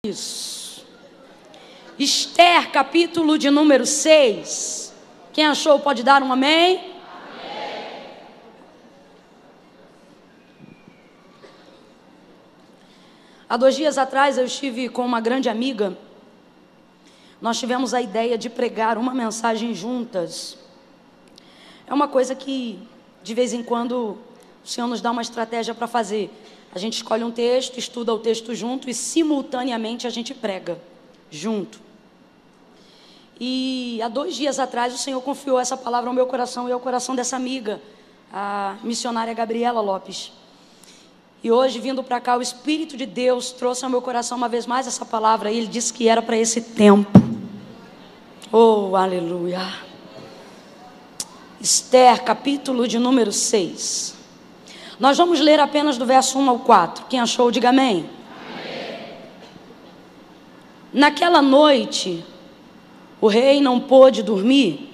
Isso. Esther, capítulo de número 6. Quem achou pode dar um amém? Amém. Há 2 dias atrás eu estive com uma grande amiga. Nós tivemos a ideia de pregar uma mensagem juntas. É uma coisa que de vez em quando o Senhor nos dá uma estratégia para fazer. A gente escolhe um texto, estuda o texto junto e simultaneamente a gente prega junto. E há 2 dias atrás o Senhor confiou essa palavra ao meu coração e ao coração dessa amiga, a missionária Gabriela Lopes. E hoje, vindo para cá, o Espírito de Deus trouxe ao meu coração uma vez mais essa palavra. E Ele disse que era para esse tempo. Oh, aleluia. Esther, capítulo de número 6. Nós vamos ler apenas do verso 1 ao 4. Quem achou, diga amém. Amém. Naquela noite, o rei não pôde dormir,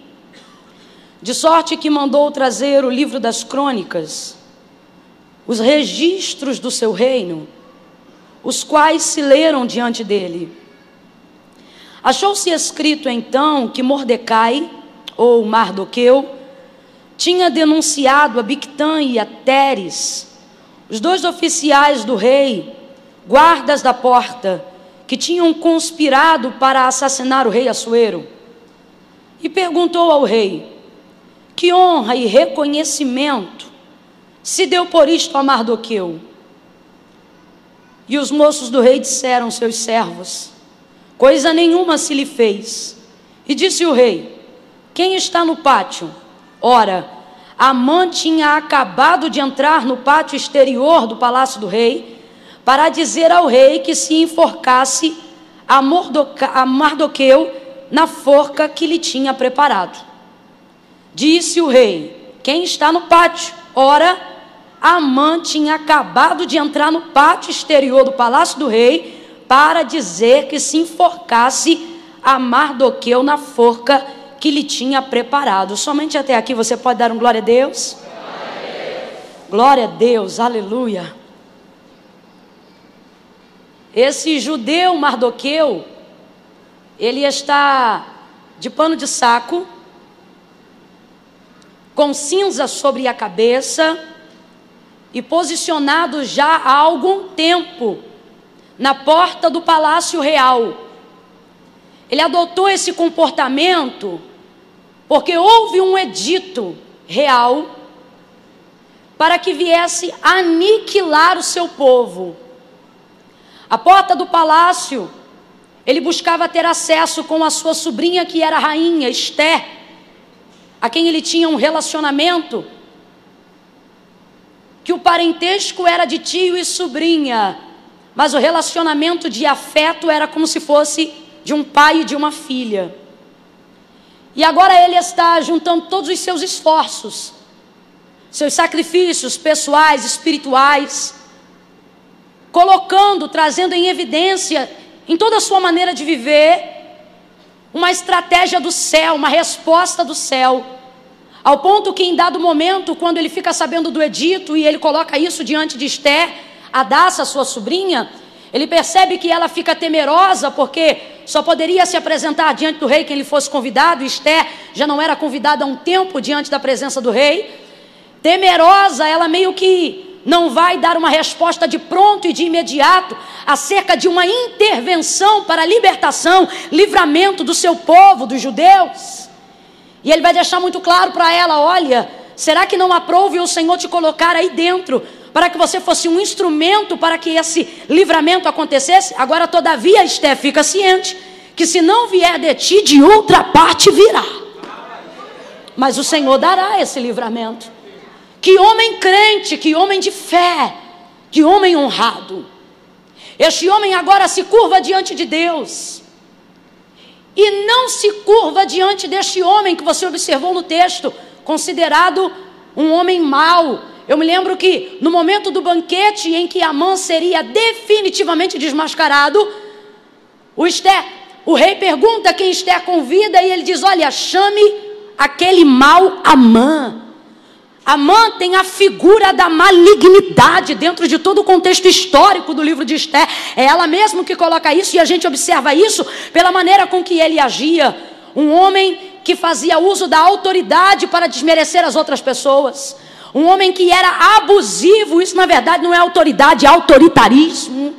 de sorte que mandou trazer o livro das crônicas, os registros do seu reino, os quais se leram diante dele. Achou-se escrito então que Mordecai, ou Mardoqueu, tinha denunciado a Bigtã e a Teres, os 2 oficiais do rei, guardas da porta, que tinham conspirado para assassinar o rei Assuero. E perguntou ao rei: que honra e reconhecimento se deu por isto a Mardoqueu? E os moços do rei disseram aos seus servos: coisa nenhuma se lhe fez. E disse o rei: quem está no pátio? Ora, Amã tinha acabado de entrar no pátio exterior do palácio do rei para dizer ao rei que se enforcasse a Mardoqueu na forca que lhe tinha preparado. Disse o rei: quem está no pátio? Ora, Amã tinha acabado de entrar no pátio exterior do palácio do rei para dizer que se enforcasse a Mardoqueu na forca que lhe tinha preparado. Somente até aqui você pode dar um glória a Deus? Glória a Deus, glória a Deus, aleluia. Esse judeu Mardoqueu, ele está de pano de saco, com cinza sobre a cabeça e posicionado já há algum tempo na porta do palácio real. Ele adotou esse comportamento porque houve um edito real para que viesse aniquilar o seu povo. A porta do palácio, ele buscava ter acesso com a sua sobrinha, que era a rainha Esther, a quem ele tinha um relacionamento, que o parentesco era de tio e sobrinha, mas o relacionamento de afeto era como se fosse de um pai e de uma filha. E agora ele está juntando todos os seus esforços, seus sacrifícios pessoais, espirituais, colocando, trazendo em evidência, em toda a sua maneira de viver, uma estratégia do céu, uma resposta do céu, ao ponto que em dado momento, quando ele fica sabendo do edito e ele coloca isso diante de Esther, Hadassa, sua sobrinha, ele percebe que ela fica temerosa, porque só poderia se apresentar diante do rei quem ele fosse convidado. Esther já não era convidada há um tempo diante da presença do rei. Temerosa, ela meio que não vai dar uma resposta de pronto e de imediato acerca de uma intervenção para a libertação, livramento do seu povo, dos judeus. E ele vai deixar muito claro para ela: olha, será que não aprove o Senhor te colocar aí dentro para que você fosse um instrumento para que esse livramento acontecesse? Agora, todavia, Esther, fica ciente que se não vier de ti, de outra parte virá. Mas o Senhor dará esse livramento. Que homem crente, que homem de fé, que homem honrado. Este homem agora se curva diante de Deus. E não se curva diante deste homem que você observou no texto, considerado um homem mau. Eu me lembro que no momento do banquete em que Amã seria definitivamente desmascarado, o rei pergunta quem Esther convida e ele diz: olha, chame aquele mau Amã. Amã tem a figura da malignidade dentro de todo o contexto histórico do livro de Esther. É ela mesma que coloca isso, e a gente observa isso pela maneira com que ele agia. Um homem que fazia uso da autoridade para desmerecer as outras pessoas. Um homem que era abusivo. Isso na verdade não é autoridade, é autoritarismo.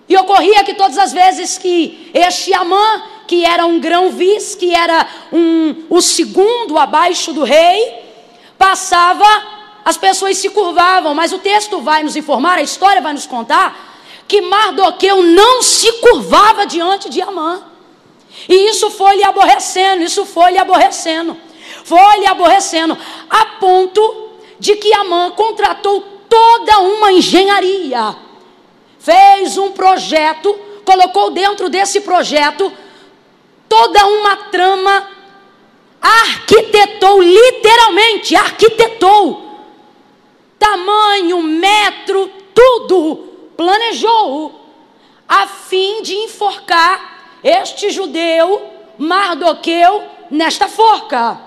E ocorria que todas as vezes que este Amã, que era um grão-vice, que era o segundo abaixo do rei, passava, as pessoas se curvavam. Mas o texto vai nos informar, a história vai nos contar, que Mardoqueu não se curvava diante de Amã. E isso foi lhe aborrecendo, a ponto de que Amã contratou toda uma engenharia, fez um projeto, colocou dentro desse projeto toda uma trama, arquitetou, tamanho, metro, tudo, planejou, a fim de enforcar este judeu, Mardoqueu, nesta forca.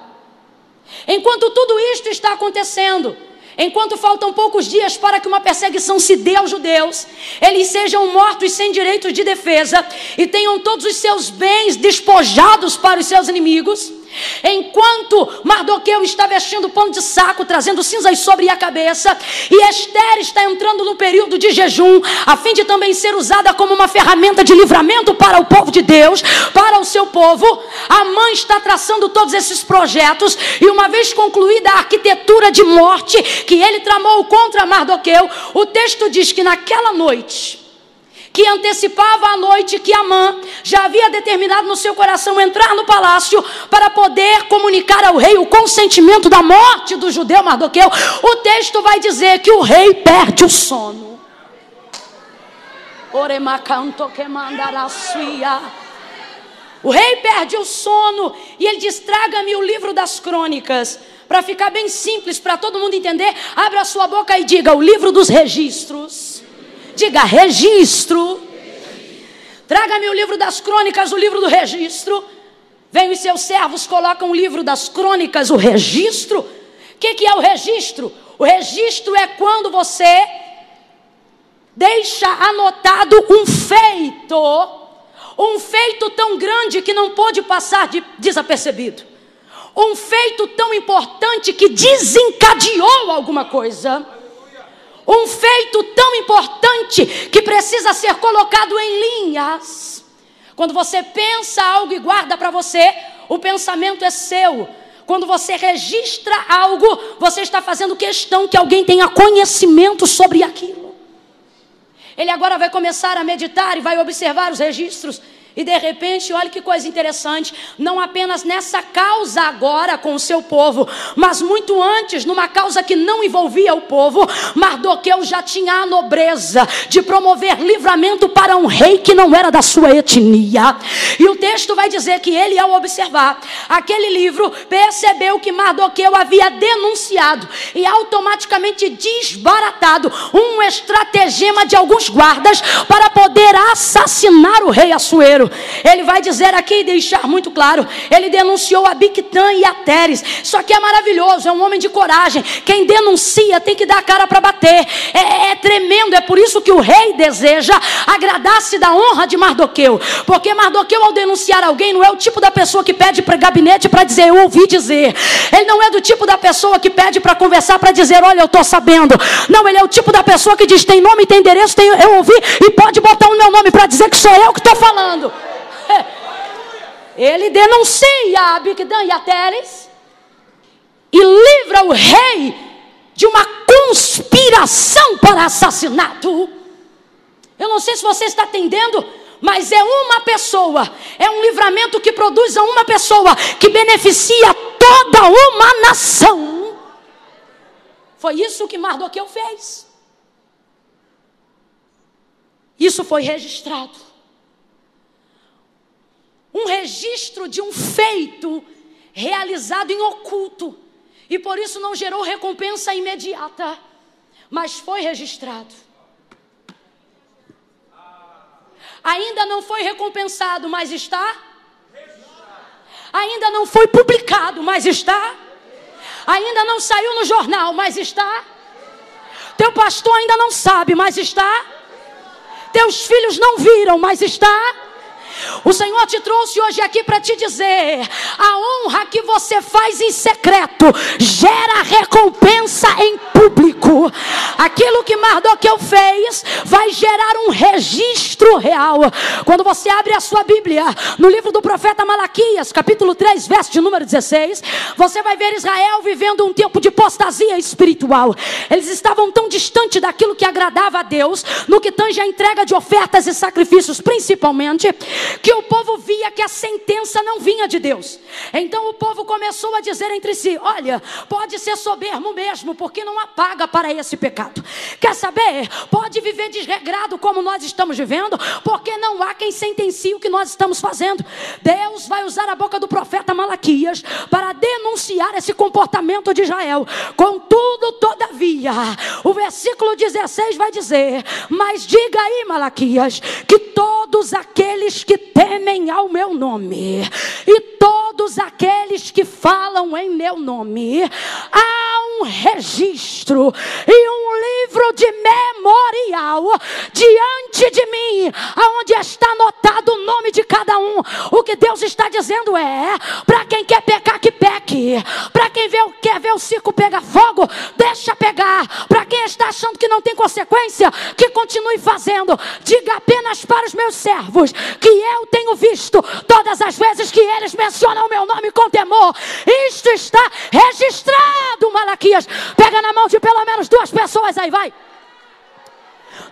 Enquanto tudo isto está acontecendo, enquanto faltam poucos dias para que uma perseguição se dê aos judeus, eles sejam mortos sem direito de defesa e tenham todos os seus bens despojados para os seus inimigos, enquanto Mardoqueu está vestindo pano de saco, trazendo cinzas sobre a cabeça, e Esther está entrando no período de jejum, a fim de também ser usada como uma ferramenta de livramento para o povo de Deus, para o seu povo, Amã está traçando todos esses projetos, e uma vez concluída a arquitetura de morte que ele tramou contra Mardoqueu, o texto diz que naquela noite, que antecipava a noite que Amã já havia determinado no seu coração entrar no palácio para poder comunicar ao rei o consentimento da morte do judeu Mardoqueu, o texto vai dizer que o rei perde o sono. O rei perde o sono e ele diz: traga-me o livro das crônicas. Para ficar bem simples, para todo mundo entender, abra a sua boca e diga: o livro dos registros. Diga: registro. Traga-me o livro das crônicas, o livro do registro. Vem os seus servos, colocam o livro das crônicas, o registro. O que é o registro? O registro é quando você deixa anotado um feito tão grande que não pôde passar desapercebido. Um feito tão importante que desencadeou alguma coisa. Um feito tão importante que precisa ser colocado em linhas. Quando você pensa algo e guarda para você, o pensamento é seu. Quando você registra algo, você está fazendo questão que alguém tenha conhecimento sobre aquilo. Ele agora vai começar a meditar e vai observar os registros. E de repente, olha que coisa interessante, não apenas nessa causa agora com o seu povo, mas muito antes, numa causa que não envolvia o povo, Mardoqueu já tinha a nobreza de promover livramento para um rei que não era da sua etnia. E o texto vai dizer que ele, ao observar aquele livro, percebeu que Mardoqueu havia denunciado e automaticamente desbaratado um estratagema de alguns guardas para poder assassinar o rei Assuero. Ele vai dizer aqui e deixar muito claro, ele denunciou a Bigtã e a Teres. Isso aqui é maravilhoso, é um homem de coragem. Quem denuncia tem que dar a cara para bater. É tremendo, é por isso que o rei deseja agradar-se da honra de Mardoqueu, porque Mardoqueu, ao denunciar alguém, não é o tipo da pessoa que pede para gabinete para dizer: eu ouvi dizer. Ele não é do tipo da pessoa que pede para conversar para dizer: olha, eu estou sabendo. Não, ele é o tipo da pessoa que diz: tem nome, tem endereço, eu ouvi, e pode botar o meu nome para dizer que sou eu que estou falando. Ele denuncia a Bigtã e a Teres e livra o rei de uma conspiração para assassinato. Eu não sei se você está entendendo, mas é uma pessoa, é um livramento que produz a uma pessoa que beneficia toda uma nação. Foi isso que Mardoqueu fez. Isso foi registrado. Um registro de um feito realizado em oculto. E por isso não gerou recompensa imediata. Mas foi registrado. Ainda não foi recompensado, mas está. Ainda não foi publicado, mas está. Ainda não saiu no jornal, mas está. Teu pastor ainda não sabe, mas está. Teus filhos não viram, mas está. O Senhor te trouxe hoje aqui para te dizer: a honra que você faz em secreto gera recompensa em público. Aquilo que Mardoqueu fez vai gerar um registro real. Quando você abre a sua Bíblia no livro do profeta Malaquias, capítulo 3, verso de número 16, você vai ver Israel vivendo um tempo de apostasia espiritual. Eles estavam tão distantes daquilo que agradava a Deus, no que tange a entrega de ofertas e sacrifícios principalmente, que o povo via que a sentença não vinha de Deus. Então o povo começou a dizer entre si: olha, pode ser soberbo mesmo, porque não há paga para esse pecado. Quer saber? Pode viver desregrado como nós estamos vivendo, porque não há quem sentencie o que nós estamos fazendo. Deus vai usar a boca do profeta Malaquias para denunciar esse comportamento de Israel. Contudo, todavia, o versículo 16 vai dizer: mas diga aí, Malaquias, que todos aqueles que temem ao meu nome, e todos aqueles que falam em meu nome, há um registro e um livro de memorial diante de mim, aonde está anotado o nome de cada um. O que Deus está dizendo é: para quem quer pecar, que peque. Para quem quer ver o circo pegar fogo, deixa pegar. Para quem está achando que não tem consequência, que continue fazendo. Diga apenas para os meus servos que eu tenho visto todas as vezes que eles mencionam o meu nome com temor. Isto está registrado, Malaquias. Pega na mão de pelo menos 2 pessoas aí, vai.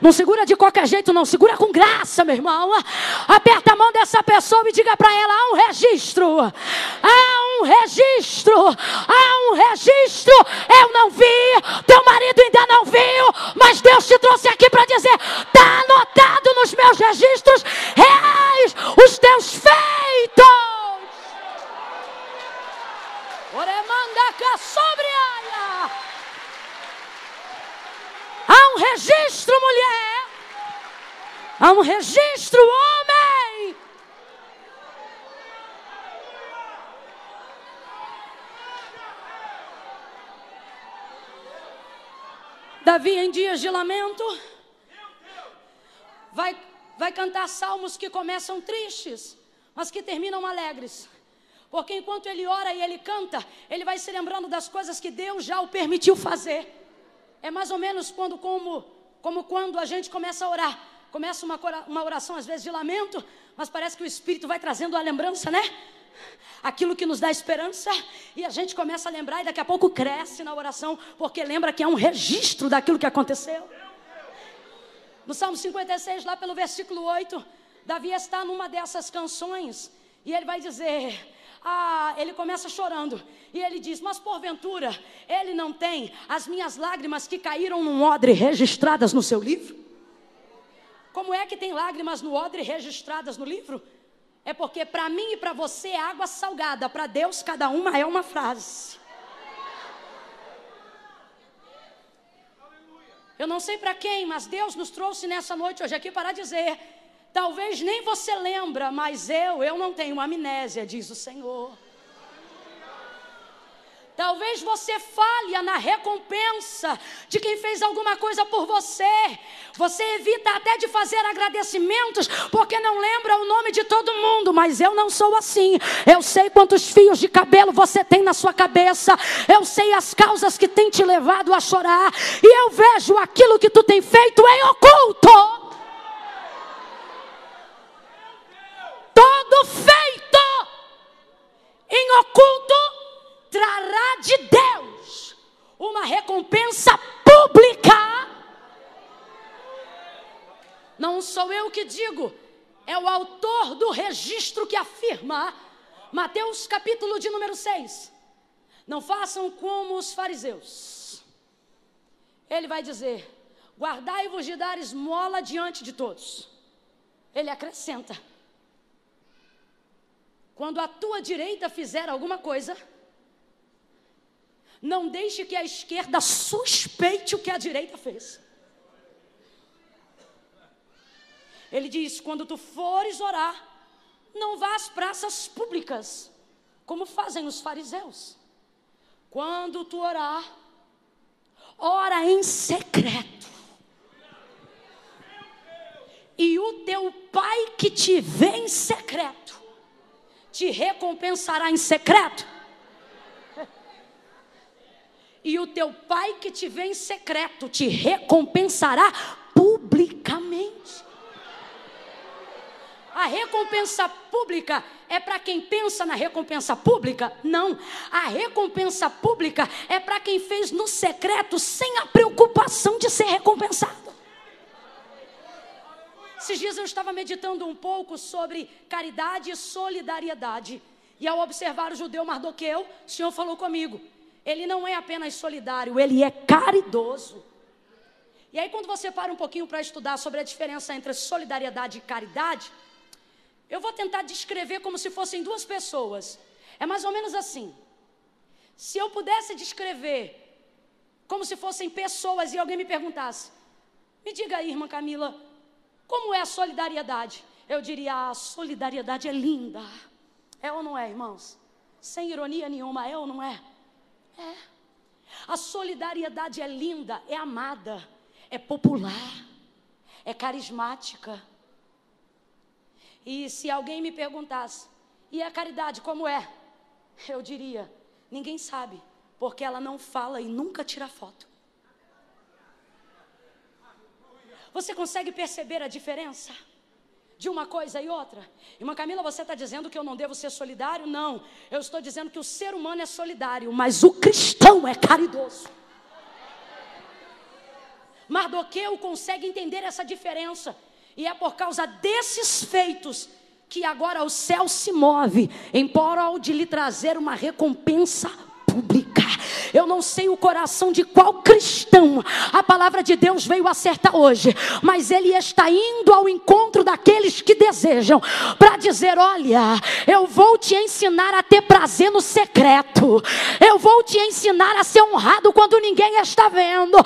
Não segura de qualquer jeito, não. Segura com graça, meu irmão. Aperta a mão dessa pessoa e diga para ela: há um registro. Há um registro. Há um registro. Eu não vi. Teu marido ainda não viu. Mas Deus te trouxe aqui para dizer: está anotado nos meus registros reais os teus feitos. Oremanda cá sobre ela. Há um registro, mulher. Há um registro, homem. Davi, em dias de lamento, vai cantar salmos que começam tristes, mas que terminam alegres. Porque enquanto ele ora e ele canta, ele vai se lembrando das coisas que Deus já o permitiu fazer. É mais ou menos como quando a gente começa a orar. Começa uma oração às vezes de lamento, mas parece que o Espírito vai trazendo a lembrança, né? Aquilo que nos dá esperança, e a gente começa a lembrar e daqui a pouco cresce na oração, porque lembra que é um registro daquilo que aconteceu. No Salmo 56, lá pelo versículo 8, Davi está numa dessas canções e ele vai dizer... ele começa chorando e ele diz: mas porventura ele não tem as minhas lágrimas que caíram num odre registradas no seu livro? Como é que tem lágrimas no odre registradas no livro? É porque para mim e para você é água salgada, para Deus cada uma é uma frase. Eu não sei para quem, mas Deus nos trouxe nessa noite hoje aqui para dizer: talvez nem você lembra, mas eu não tenho amnésia, diz o Senhor. Talvez você falha na recompensa de quem fez alguma coisa por você. Você evita até de fazer agradecimentos porque não lembra o nome de todo mundo. Mas eu não sou assim. Eu sei quantos fios de cabelo você tem na sua cabeça. Eu sei as causas que tem te levado a chorar. E eu vejo aquilo que tu tem feito em oculto. Todo feito em oculto trará de Deus uma recompensa pública. Não sou eu que digo, é o autor do registro que afirma. Mateus capítulo de número 6. Não façam como os fariseus. Ele vai dizer: guardai-vos de dar esmola diante de todos. Ele acrescenta: quando a tua direita fizer alguma coisa, não deixe que a esquerda suspeite o que a direita fez. Ele diz: quando tu fores orar, não vá às praças públicas, como fazem os fariseus. Quando tu orar, ora em secreto. E o teu pai que te vê em secreto, te recompensará em secreto. E o teu pai que te vê em secreto, te recompensará publicamente. A recompensa pública é para quem pensa na recompensa pública? Não. A recompensa pública é para quem fez no secreto sem a preocupação de ser recompensado. Esses dias eu estava meditando um pouco sobre caridade e solidariedade. E ao observar o judeu Mardoqueu, o Senhor falou comigo. Ele não é apenas solidário, ele é caridoso. E aí quando você para um pouquinho para estudar sobre a diferença entre solidariedade e caridade, eu vou tentar descrever como se fossem duas pessoas. É mais ou menos assim. Se eu pudesse descrever como se fossem pessoas e alguém me perguntasse, me diga aí, irmã Camila, como é a solidariedade? Eu diria, a solidariedade é linda. É ou não é, irmãos? Sem ironia nenhuma, é ou não é? É. A solidariedade é linda, é amada, é popular, é carismática. E se alguém me perguntasse, e a caridade como é? Eu diria, ninguém sabe, porque ela não fala e nunca tira foto. Você consegue perceber a diferença de uma coisa e outra? Irmã Camila, você está dizendo que eu não devo ser solidário? Não, eu estou dizendo que o ser humano é solidário, mas o cristão é caridoso. Mardoqueu consegue entender essa diferença. E é por causa desses feitos que agora o céu se move em prol de lhe trazer uma recompensa pública. Eu não sei o coração de qual cristão a palavra de Deus veio acertar hoje, mas ele está indo ao encontro daqueles que desejam, para dizer, olha, eu vou te ensinar a ter prazer no secreto, eu vou te ensinar a ser honrado quando ninguém está vendo,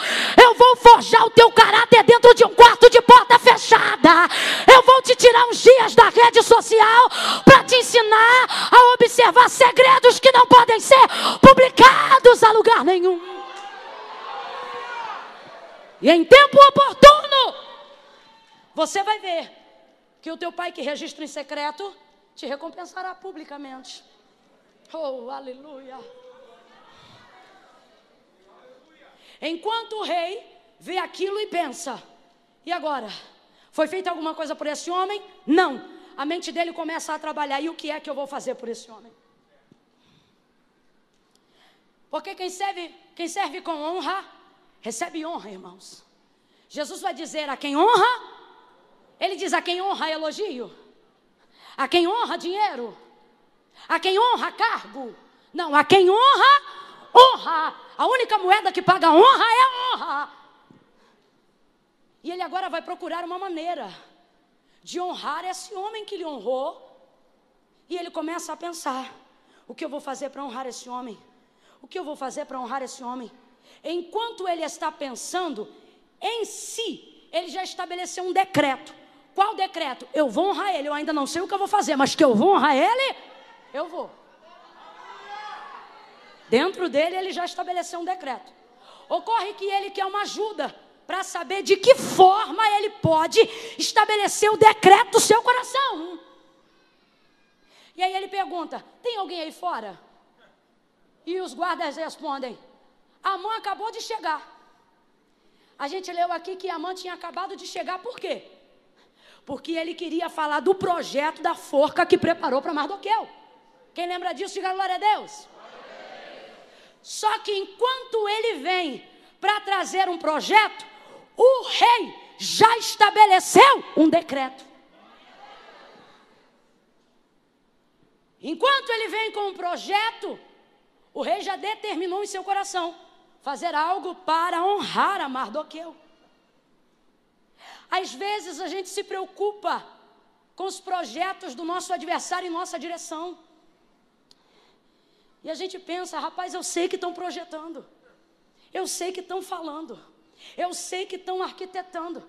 eu vou forjar o teu caráter dentro de um quarto de porta fechada, eu vou te tirar uns dias da rede social para te ensinar a observar segredos que não podem ser publicados a lugar nenhum. E em tempo oportuno, você vai ver que o teu pai que registra em secreto te recompensará publicamente. Oh, aleluia. Enquanto o rei vê aquilo e pensa, e agora? Foi feita alguma coisa por esse homem? Não. A mente dele começa a trabalhar. E o que é que eu vou fazer por esse homem? Porque quem serve com honra, recebe honra, irmãos. Jesus vai dizer a quem honra, ele diz a quem honra elogio, a quem honra dinheiro, a quem honra cargo. Não, a quem honra, honra. A única moeda que paga honra é honra. E ele agora vai procurar uma maneira de honrar esse homem que lhe honrou. E ele começa a pensar, o que eu vou fazer para honrar esse homem? O que eu vou fazer para honrar esse homem? Enquanto ele está pensando em si, ele já estabeleceu um decreto. Qual decreto? Eu vou honrar ele. Eu ainda não sei o que eu vou fazer, mas que eu vou honrar ele, eu vou. Dentro dele, ele já estabeleceu um decreto. Ocorre que ele quer uma ajuda para saber de que forma ele pode estabelecer o decreto do seu coração. E aí ele pergunta, tem alguém aí fora? E os guardas respondem, Amã acabou de chegar. A gente leu aqui que Amã tinha acabado de chegar, por quê? Porque ele queria falar do projeto da forca que preparou para Mardoqueu. Quem lembra disso, diga glória a Deus. Só que enquanto ele vem para trazer um projeto, o rei já estabeleceu um decreto. Enquanto ele vem com um projeto, o rei já determinou em seu coração fazer algo para honrar a Mardoqueu. Às vezes a gente se preocupa com os projetos do nosso adversário em nossa direção. E a gente pensa, rapaz, eu sei que estão projetando, eu sei que estão falando, eu sei que estão arquitetando.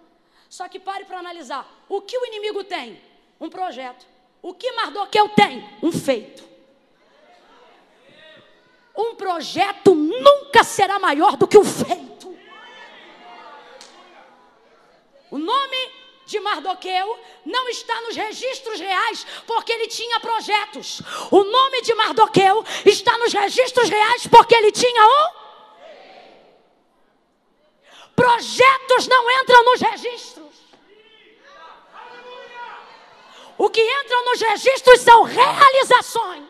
Só que pare para analisar, o que o inimigo tem? Um projeto. O que Mardoqueu tem? Um feito. Um projeto nunca será maior do que o feito. O nome de Mardoqueu não está nos registros reais, porque ele tinha projetos. O nome de Mardoqueu está nos registros reais, porque ele tinha projetos não entram nos registros. O que entram nos registros são realizações.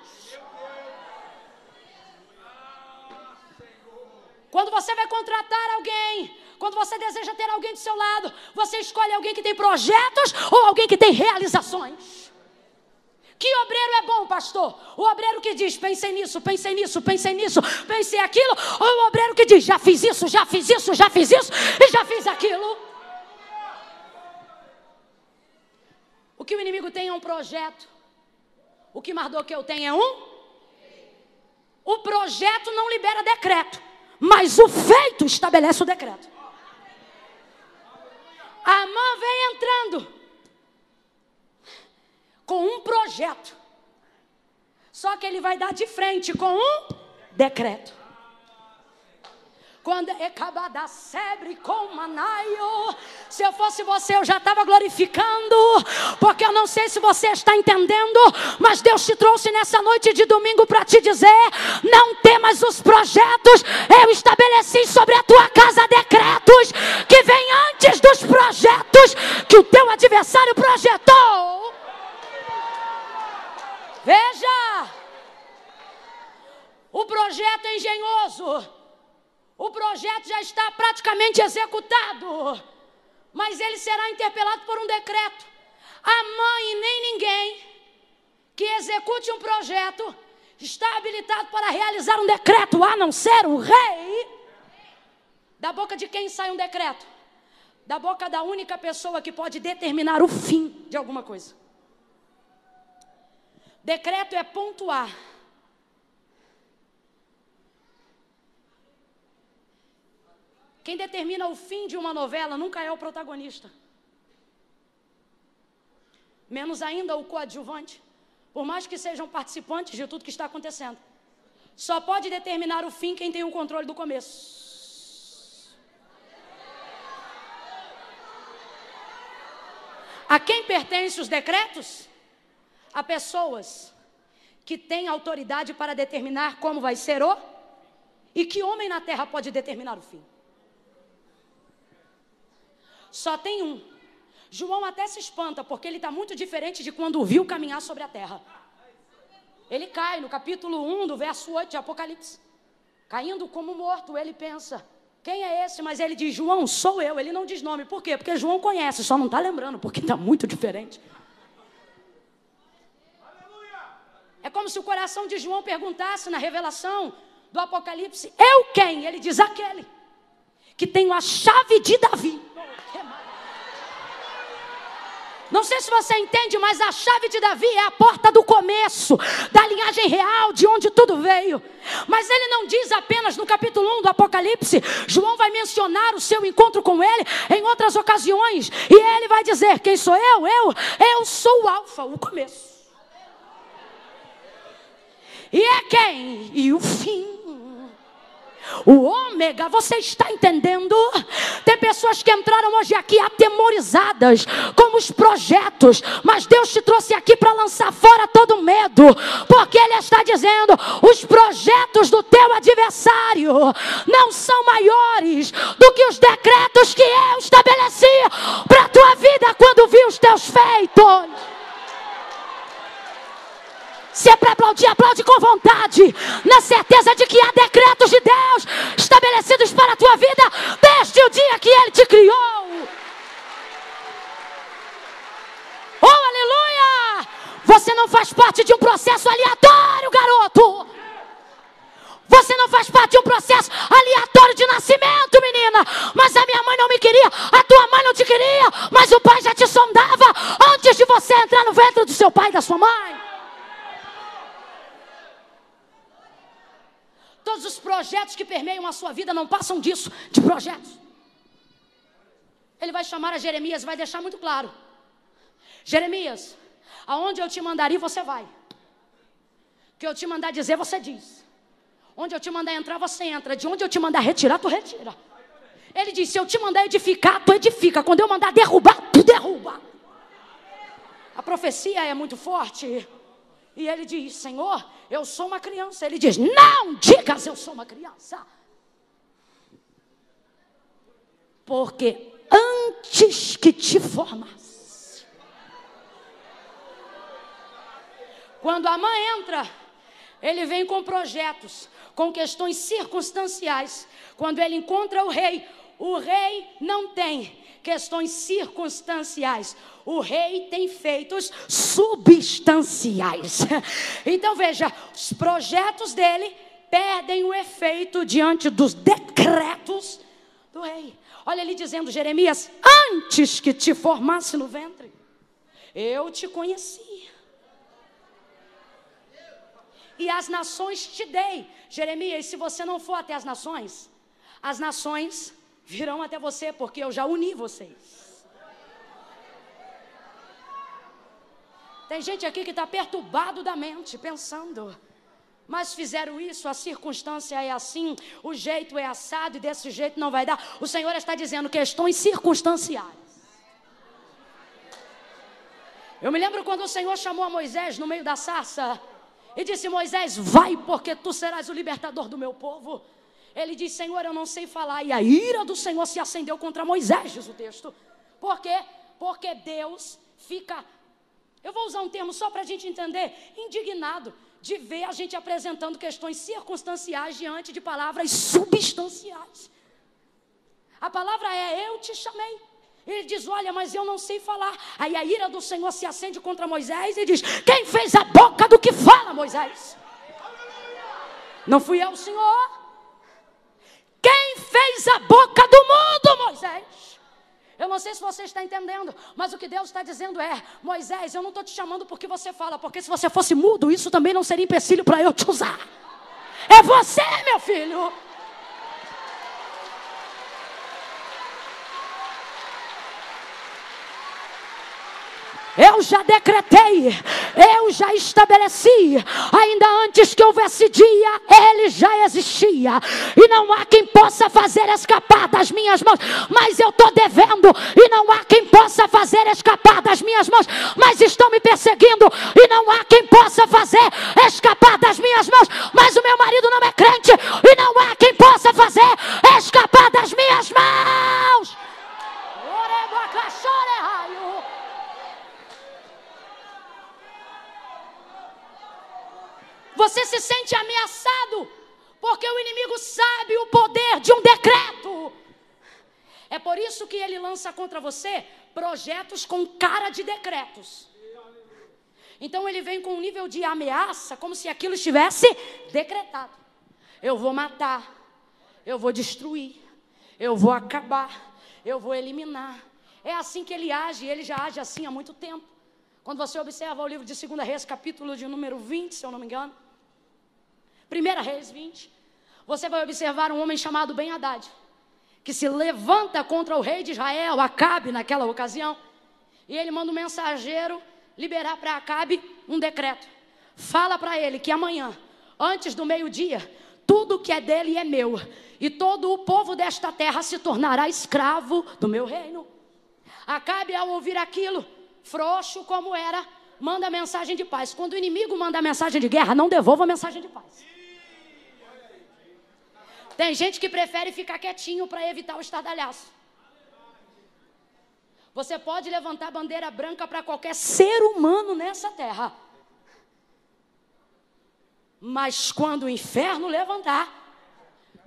Quando você vai contratar alguém, quando você deseja ter alguém do seu lado, você escolhe alguém que tem projetos ou alguém que tem realizações. Que obreiro é bom, pastor? O obreiro que diz, pensei nisso, pensei nisso, pensei nisso, pensei aquilo, ou o obreiro que diz, já fiz isso, já fiz isso, já fiz isso e já fiz aquilo. O que o inimigo tem é um projeto. O que Mardoqueu tem é O projeto não libera decreto, mas o feito estabelece o decreto. Amã vem entrando com um projeto, só que ele vai dar de frente com um decreto. Quando Ecabada sebre com Manaio, se eu fosse você, eu já estava glorificando, porque eu não sei se você está entendendo, mas Deus te trouxe nessa noite de domingo para te dizer: não temas os projetos, eu estabeleci sobre a tua casa decretos que vêm antes dos projetos que o teu adversário projetou. Veja, o projeto é engenhoso. O projeto já está praticamente executado, mas ele será interpelado por um decreto. Amã e nem ninguém que execute um projeto está habilitado para realizar um decreto, a não ser o rei. Da boca de quem sai um decreto? Da boca da única pessoa que pode determinar o fim de alguma coisa. Decreto é pontuar. Quem determina o fim de uma novela nunca é o protagonista. Menos ainda o coadjuvante. Por mais que sejam participantes de tudo que está acontecendo. Só pode determinar o fim quem tem o controle do começo. A quem pertencem os decretos? A pessoas que têm autoridade para determinar como vai ser e que homem na terra pode determinar o fim. Só tem um. João até se espanta, porque ele está muito diferente de quando o viu caminhar sobre a terra. Ele cai no capítulo 1 do verso 8 de Apocalipse. Caindo como morto, ele pensa, quem é esse? Mas ele diz, João, sou eu. Ele não diz nome. Por quê? Porque João conhece, só não está lembrando, porque está muito diferente. É como se o coração de João perguntasse na revelação do Apocalipse, eu quem? Ele diz, aquele que tem a chave de Davi. Não sei se você entende, mas a chave de Davi é a porta do começo, da linhagem real, de onde tudo veio. Mas ele não diz apenas no capítulo 1 do Apocalipse. João vai mencionar o seu encontro com ele em outras ocasiões. E ele vai dizer, quem sou eu? Eu sou o Alfa, o começo. E é quem? E o fim. O ômega, você está entendendo? Tem pessoas que entraram hoje aqui atemorizadas com os projetos, mas Deus te trouxe aqui para lançar fora todo medo, porque Ele está dizendo, os projetos do teu adversário não são maiores do que os decretos que eu estabeleci para a tua vida quando vi os teus feitos. Se é para aplaudir, aplaude com vontade, na certeza de que há decretos de Deus estabelecidos para a tua vida desde o dia que Ele te criou. Oh, aleluia! Você não faz parte de um processo aleatório, garoto. Você não faz parte de um processo aleatório de nascimento, menina. Mas a minha mãe não me queria, a tua mãe não te queria, mas o pai já te sondava antes de você entrar no ventre do seu pai e da sua mãe. Todos os projetos que permeiam a sua vida não passam disso, de projetos. Ele vai chamar a Jeremias, vai deixar muito claro. Jeremias, aonde eu te mandaria, você vai. O que eu te mandar dizer, você diz. Onde eu te mandar entrar, você entra. De onde eu te mandar retirar, tu retira. Ele diz, se eu te mandar edificar, tu edifica. Quando eu mandar derrubar, tu derruba. A profecia é muito forte. E ele diz, Senhor, eu sou uma criança. Ele diz, não digas eu sou uma criança. Porque antes que te formasse. Quando a mãe entra, ele vem com projetos, com questões circunstanciais. Quando ele encontra o rei não tem questões circunstanciais. O rei tem feitos substanciais. Então veja, os projetos dele perdem o efeito diante dos decretos do rei. Olha ele dizendo, Jeremias, antes que te formasse no ventre, eu te conheci. E as nações te dei. Jeremias, se você não for até as nações virão até você, porque eu já uni vocês. Tem gente aqui que está perturbado da mente, pensando, mas fizeram isso, a circunstância é assim, o jeito é assado e desse jeito não vai dar. O Senhor está dizendo questões circunstanciais. Eu me lembro quando o Senhor chamou a Moisés no meio da sarça e disse, Moisés, vai, porque tu serás o libertador do meu povo. Ele diz, Senhor, eu não sei falar. E a ira do Senhor se acendeu contra Moisés, diz o texto. Por quê? Porque Deus fica, eu vou usar um termo só para a gente entender, indignado de ver a gente apresentando questões circunstanciais diante de palavras substanciais. A palavra é, eu te chamei. Ele diz, olha, mas eu não sei falar. Aí a ira do Senhor se acende contra Moisés e diz, quem fez a boca do que fala, Moisés? Não fui eu, Senhor. Quem fez a boca do mundo, Moisés? Eu não sei se você está entendendo, mas o que Deus está dizendo é, Moisés, eu não estou te chamando porque você fala, porque se você fosse mudo, isso também não seria empecilho para eu te usar. É você, meu filho. Eu já decretei, eu já estabeleci, ainda antes que houvesse dia, ele já existia, e não há quem possa fazer escapar das minhas mãos, mas eu estou devendo, e não há quem possa fazer escapar das minhas mãos, mas estão me perseguindo, e não há quem possa fazer escapar das minhas mãos, mas o meu marido não é crente, e não há quem possa fazer escapar das minhas mãos. Você se sente ameaçado, porque o inimigo sabe o poder de um decreto. É por isso que ele lança contra você projetos com cara de decretos. Então ele vem com um nível de ameaça, como se aquilo estivesse decretado. Eu vou matar, eu vou destruir, eu vou acabar, eu vou eliminar. É assim que ele age, ele já age assim há muito tempo. Quando você observa o livro de 2 Reis, capítulo de número 20, se eu não me engano, 1 Reis 20, você vai observar um homem chamado Ben-Hadad, que se levanta contra o rei de Israel, Acabe, naquela ocasião, e ele manda um mensageiro liberar para Acabe um decreto. Fala para ele que amanhã, antes do meio-dia, tudo que é dele é meu, e todo o povo desta terra se tornará escravo do meu reino. Acabe, ao ouvir aquilo, frouxo como era, manda mensagem de paz. Quando o inimigo manda mensagem de guerra, não devolva a mensagem de paz. Tem gente que prefere ficar quietinho para evitar o estardalhaço. Você pode levantar bandeira branca para qualquer ser humano nessa terra, mas quando o inferno levantar,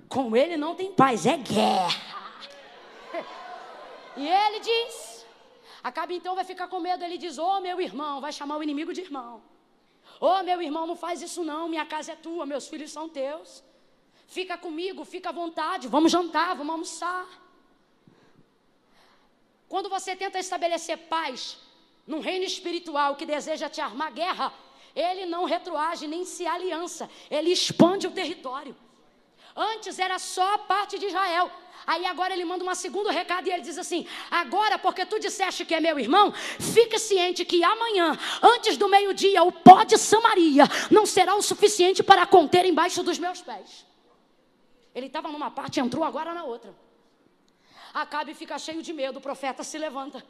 com ele não tem paz, é guerra. E ele diz, Acabe então vai ficar com medo, ele diz, ô meu irmão, vai chamar o inimigo de irmão. Ô meu irmão, não faz isso não, minha casa é tua, meus filhos são teus. Fica comigo, fica à vontade, vamos jantar, vamos almoçar. Quando você tenta estabelecer paz num reino espiritual que deseja te armar guerra, ele não retroage nem se aliança, ele expande o território. Antes era só a parte de Israel. Aí agora ele manda um segundo recado e ele diz assim: agora, porque tu disseste que é meu irmão, fique ciente que amanhã, antes do meio-dia, o pó de Samaria não será o suficiente para conter embaixo dos meus pés. Ele estava numa parte e entrou agora na outra. Acabe fica cheio de medo, o profeta se levanta.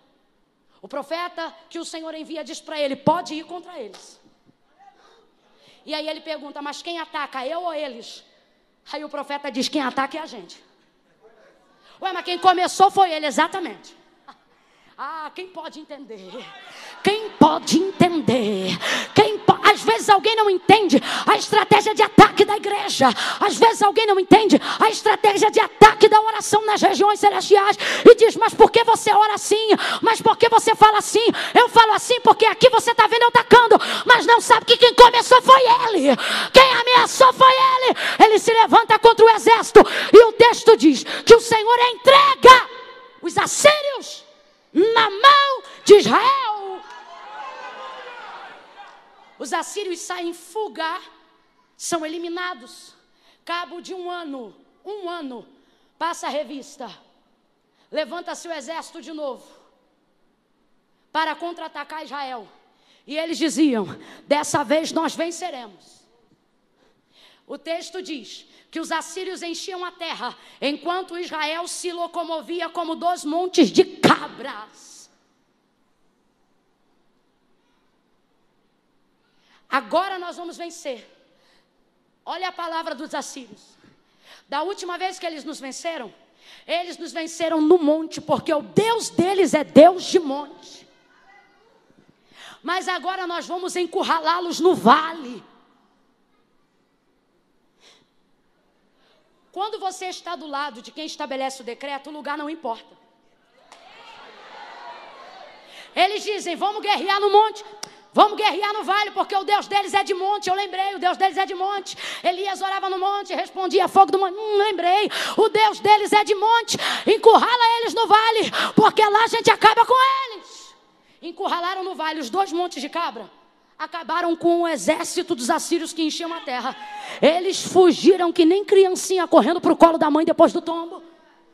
O profeta que o Senhor envia diz para ele: pode ir contra eles. E aí ele pergunta: mas quem ataca, eu ou eles? Aí o profeta diz: quem ataca é a gente. Ué, mas quem começou foi ele, exatamente. Ah, quem pode entender? Quem pode entender? Às vezes alguém não entende a estratégia de ataque da igreja. Às vezes alguém não entende a estratégia de ataque da oração nas regiões celestiais. E diz: mas por que você ora assim? Mas por que você fala assim? Eu falo assim porque aqui você está vendo eu atacando. Mas não sabe que quem começou foi ele. Quem ameaçou foi ele. Ele se levanta contra o exército. E o texto diz que o Senhor entrega os assírios na mão de Israel. Os assírios saem em fuga, são eliminados. Cabo de um ano, passa a revista. Levanta-se o exército de novo para contra-atacar Israel. E eles diziam: dessa vez nós venceremos. O texto diz que os assírios enchiam a terra, enquanto Israel se locomovia como 2 montes de cabras. Agora nós vamos vencer. Olha a palavra dos assírios. Da última vez que eles nos venceram no monte, porque o Deus deles é Deus de monte. Mas agora nós vamos encurralá-los no vale. Quando você está do lado de quem estabelece o decreto, o lugar não importa. Eles dizem: vamos guerrear no monte. Vamos guerrear no vale, porque o Deus deles é de monte. Eu lembrei, o Deus deles é de monte. Elias orava no monte, respondia fogo do monte. Lembrei, o Deus deles é de monte. Encurrala eles no vale, porque lá a gente acaba com eles. Encurralaram no vale os 2 montes de cabra. Acabaram com o exército dos assírios que enchiam a terra. Eles fugiram que nem criancinha correndo para o colo da mãe depois do tombo.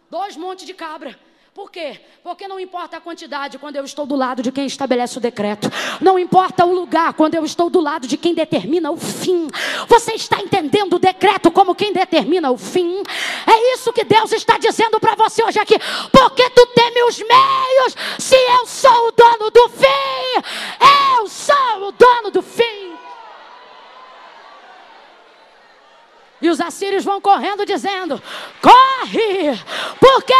2 montes de cabra. Por quê? Porque não importa a quantidade quando eu estou do lado de quem estabelece o decreto. Não importa o lugar quando eu estou do lado de quem determina o fim. Você está entendendo o decreto como quem determina o fim? É isso que Deus está dizendo para você hoje aqui. Porque tu teme os meios, se eu sou o dono do fim. Eu sou o dono do fim. E os assírios vão correndo dizendo: corre! Por quê?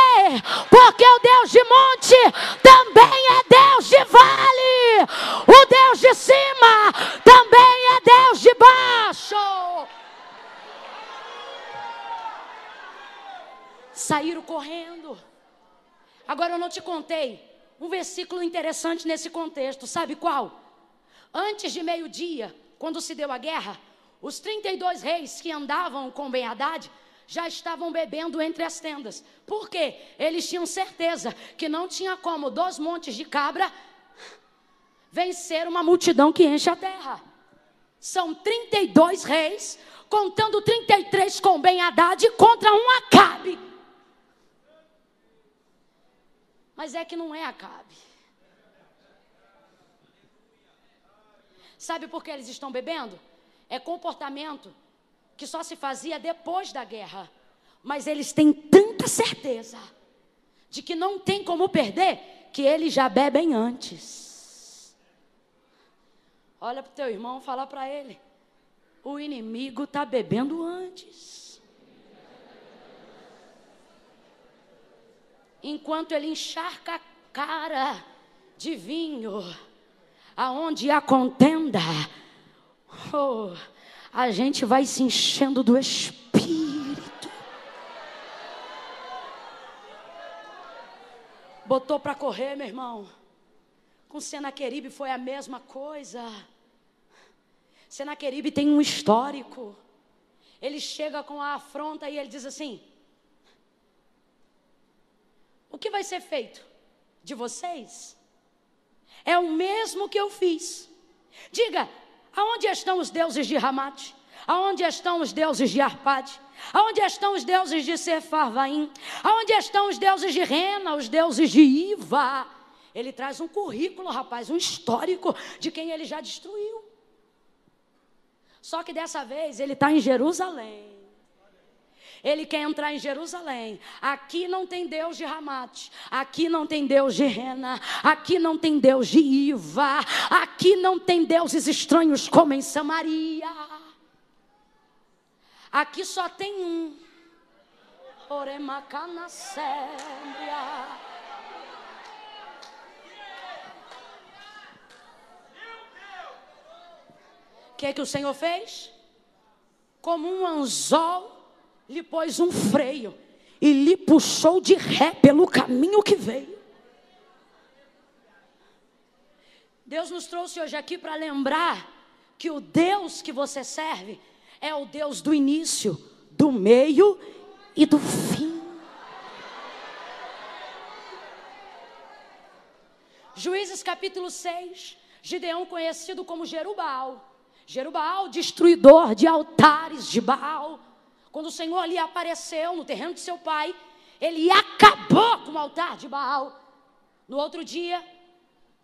Porque o Deus de monte também é Deus de vale. O Deus de cima também é Deus de baixo. Saíram correndo. Agora eu não te contei um versículo interessante nesse contexto. Sabe qual? Antes de meio-dia, quando se deu a guerra, os 32 reis que andavam com Ben-Hadad já estavam bebendo entre as tendas. Por quê? Eles tinham certeza que não tinha como 2 montes de cabra vencer uma multidão que enche a terra. São 32 reis, contando 33 com Ben-Hadad contra um Acabe. Mas é que não é Acabe. Sabe por que eles estão bebendo? É comportamento que só se fazia depois da guerra. Mas eles têm tanta certeza de que não tem como perder, que eles já bebem antes. Olha para o teu irmão, fala para ele: o inimigo está bebendo antes. Enquanto ele encharca a cara de vinho, aonde há contenda, a gente vai se enchendo do Espírito. Botou para correr, meu irmão. Com Senaqueribe foi a mesma coisa. Senaqueribe tem um histórico. Ele chega com a afronta e ele diz assim: o que vai ser feito de vocês é o mesmo que eu fiz. Diga: aonde estão os deuses de Ramate? Aonde estão os deuses de Arpade? Aonde estão os deuses de Sefarvaim? Aonde estão os deuses de Rena, os deuses de Iva? Ele traz um currículo, rapaz, um histórico de quem ele já destruiu. Só que dessa vez ele está em Jerusalém. Ele quer entrar em Jerusalém. Aqui não tem Deus de Ramate. Aqui não tem Deus de Rena. Aqui não tem Deus de Iva. Aqui não tem deuses estranhos como em Samaria. Aqui só tem um. Oremacana Sébria. O que o Senhor fez? Como um anzol, lhe pôs um freio e lhe puxou de ré pelo caminho que veio. Deus nos trouxe hoje aqui para lembrar que o Deus que você serve é o Deus do início, do meio e do fim. Juízes capítulo 6, Gideão conhecido como Jerubbaal. Jerubbaal, destruidor de altares de Baal. Quando o Senhor lhe apareceu no terreno de seu pai, ele acabou com o altar de Baal. No outro dia,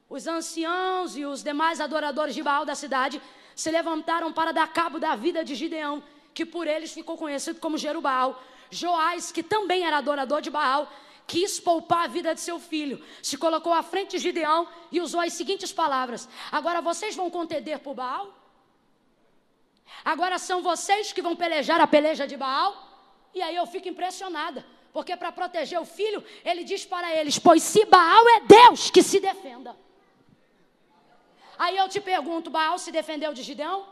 os anciãos e os demais adoradores de Baal da cidade se levantaram para dar cabo da vida de Gideão, que por eles ficou conhecido como Jerubbaal. Joás, que também era adorador de Baal, quis poupar a vida de seu filho, se colocou à frente de Gideão e usou as seguintes palavras: agora vocês vão contender por Baal? Agora são vocês que vão pelejar a peleja de Baal? E aí eu fico impressionada, porque para proteger o filho, ele diz para eles: pois se Baal é Deus, que se defenda. Aí eu te pergunto, Baal se defendeu de Gideão?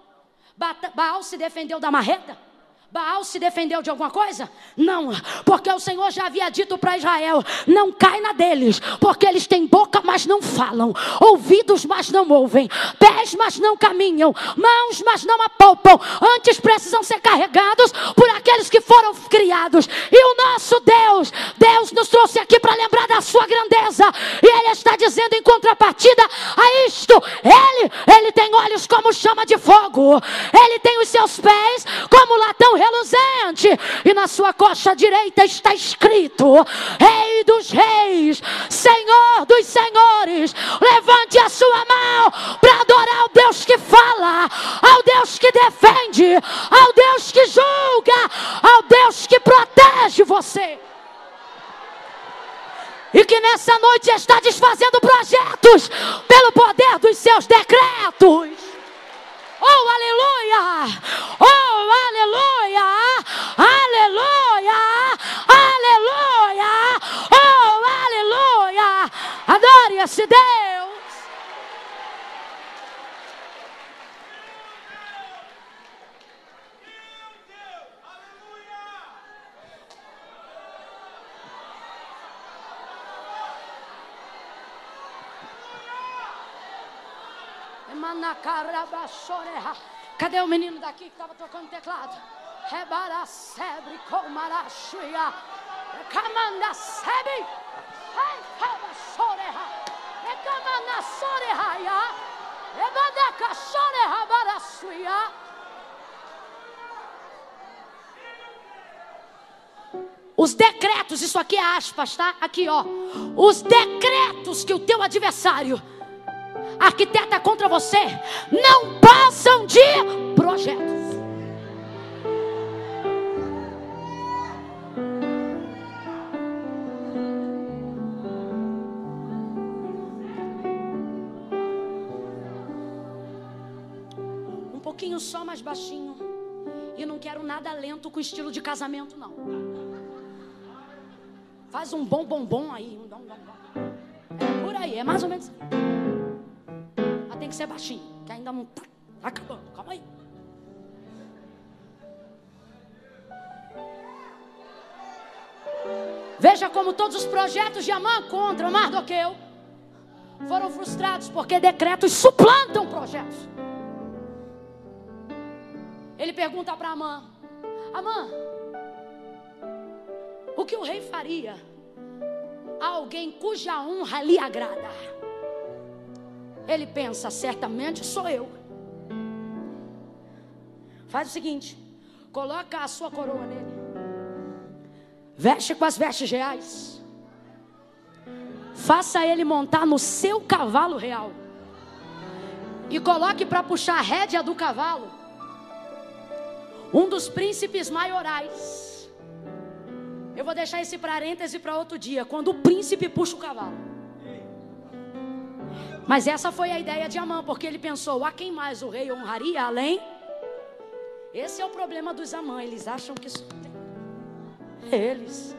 Baal se defendeu da marreta? Baal se defendeu de alguma coisa? Não, porque o Senhor já havia dito para Israel: não cai na deles, porque eles têm boca, mas não falam, ouvidos, mas não ouvem, pés, mas não caminham, mãos, mas não apalpam. Antes precisam ser carregados por aqueles que foram criados. E o nosso Deus nos trouxe aqui para lembrar da sua grandeza. E Ele está dizendo em contrapartida a isto: Ele tem olhos como chama de fogo, Ele tem os seus pés como latão reluzente, e na sua coxa direita está escrito: Rei dos reis, Senhor dos senhores. Levante a sua mão para adorar ao Deus que fala, ao Deus que defende, ao Deus que julga, ao Deus que protege você. E que nessa noite está desfazendo projetos pelo poder dos seus decretos. Oh, aleluia! Oh, aleluia! Aleluia! Aleluia! Oh, aleluia! Adore esse Deus! Cadê o menino daqui que estava tocando teclado? Rebaracebre com marachuia. Camanda sebe. Soreha. Camanda soreha. Rebadaca soreha barachuia. Os decretos, isso aqui é aspas, tá? Aqui, ó. Os decretos que o teu adversário arquiteta contra você não passam de projetos. Um pouquinho só mais baixinho. E não quero nada lento com estilo de casamento, não. Faz um bom aí. É por aí, é mais ou menos assim. Tem que ser baixinho, que ainda não está acabando. Calma aí. Veja como todos os projetos de Amã contra Mardoqueu foram frustrados, porque decretos suplantam projetos. Ele pergunta para Amã: Amã, o que o rei faria a alguém cuja honra lhe agrada? Ele pensa: certamente sou eu. Faz o seguinte: coloca a sua coroa nele, veste com as vestes reais, faça ele montar no seu cavalo real e coloque para puxar a rédea do cavalo um dos príncipes maiorais. Eu vou deixar esse parêntese para outro dia, quando o príncipe puxa o cavalo. Mas essa foi a ideia de Amã, porque ele pensou: a quem mais o rei honraria além? Esse é o problema dos Amã, eles acham que isso tem. Eles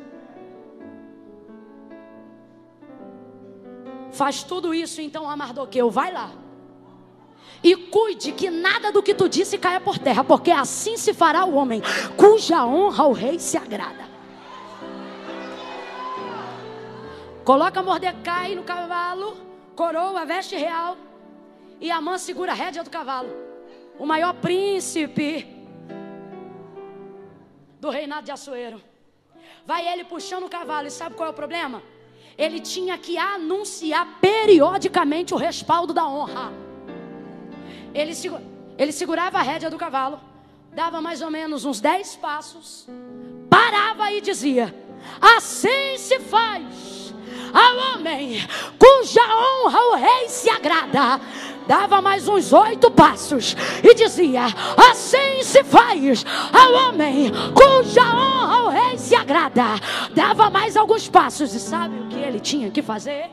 faz tudo isso. Então a Mardoqueu, vai lá e cuide que nada do que tu disse caia por terra, porque assim se fará o homem cuja honra o rei se agrada. Coloca Mordecai no cavalo, coroa, veste real, e Amã segura a rédea do cavalo. O maior príncipe do reinado de Assuero. Vai ele puxando o cavalo, e sabe qual é o problema? Ele tinha que anunciar periodicamente o respaldo da honra. Ele segurava a rédea do cavalo, dava mais ou menos uns 10 passos, parava e dizia: assim se faz ao homem cuja honra o rei se agrada. Dava mais uns 8 passos e dizia: assim se faz ao homem cuja honra o rei se agrada. Dava mais alguns passos, e sabe o que ele tinha que fazer?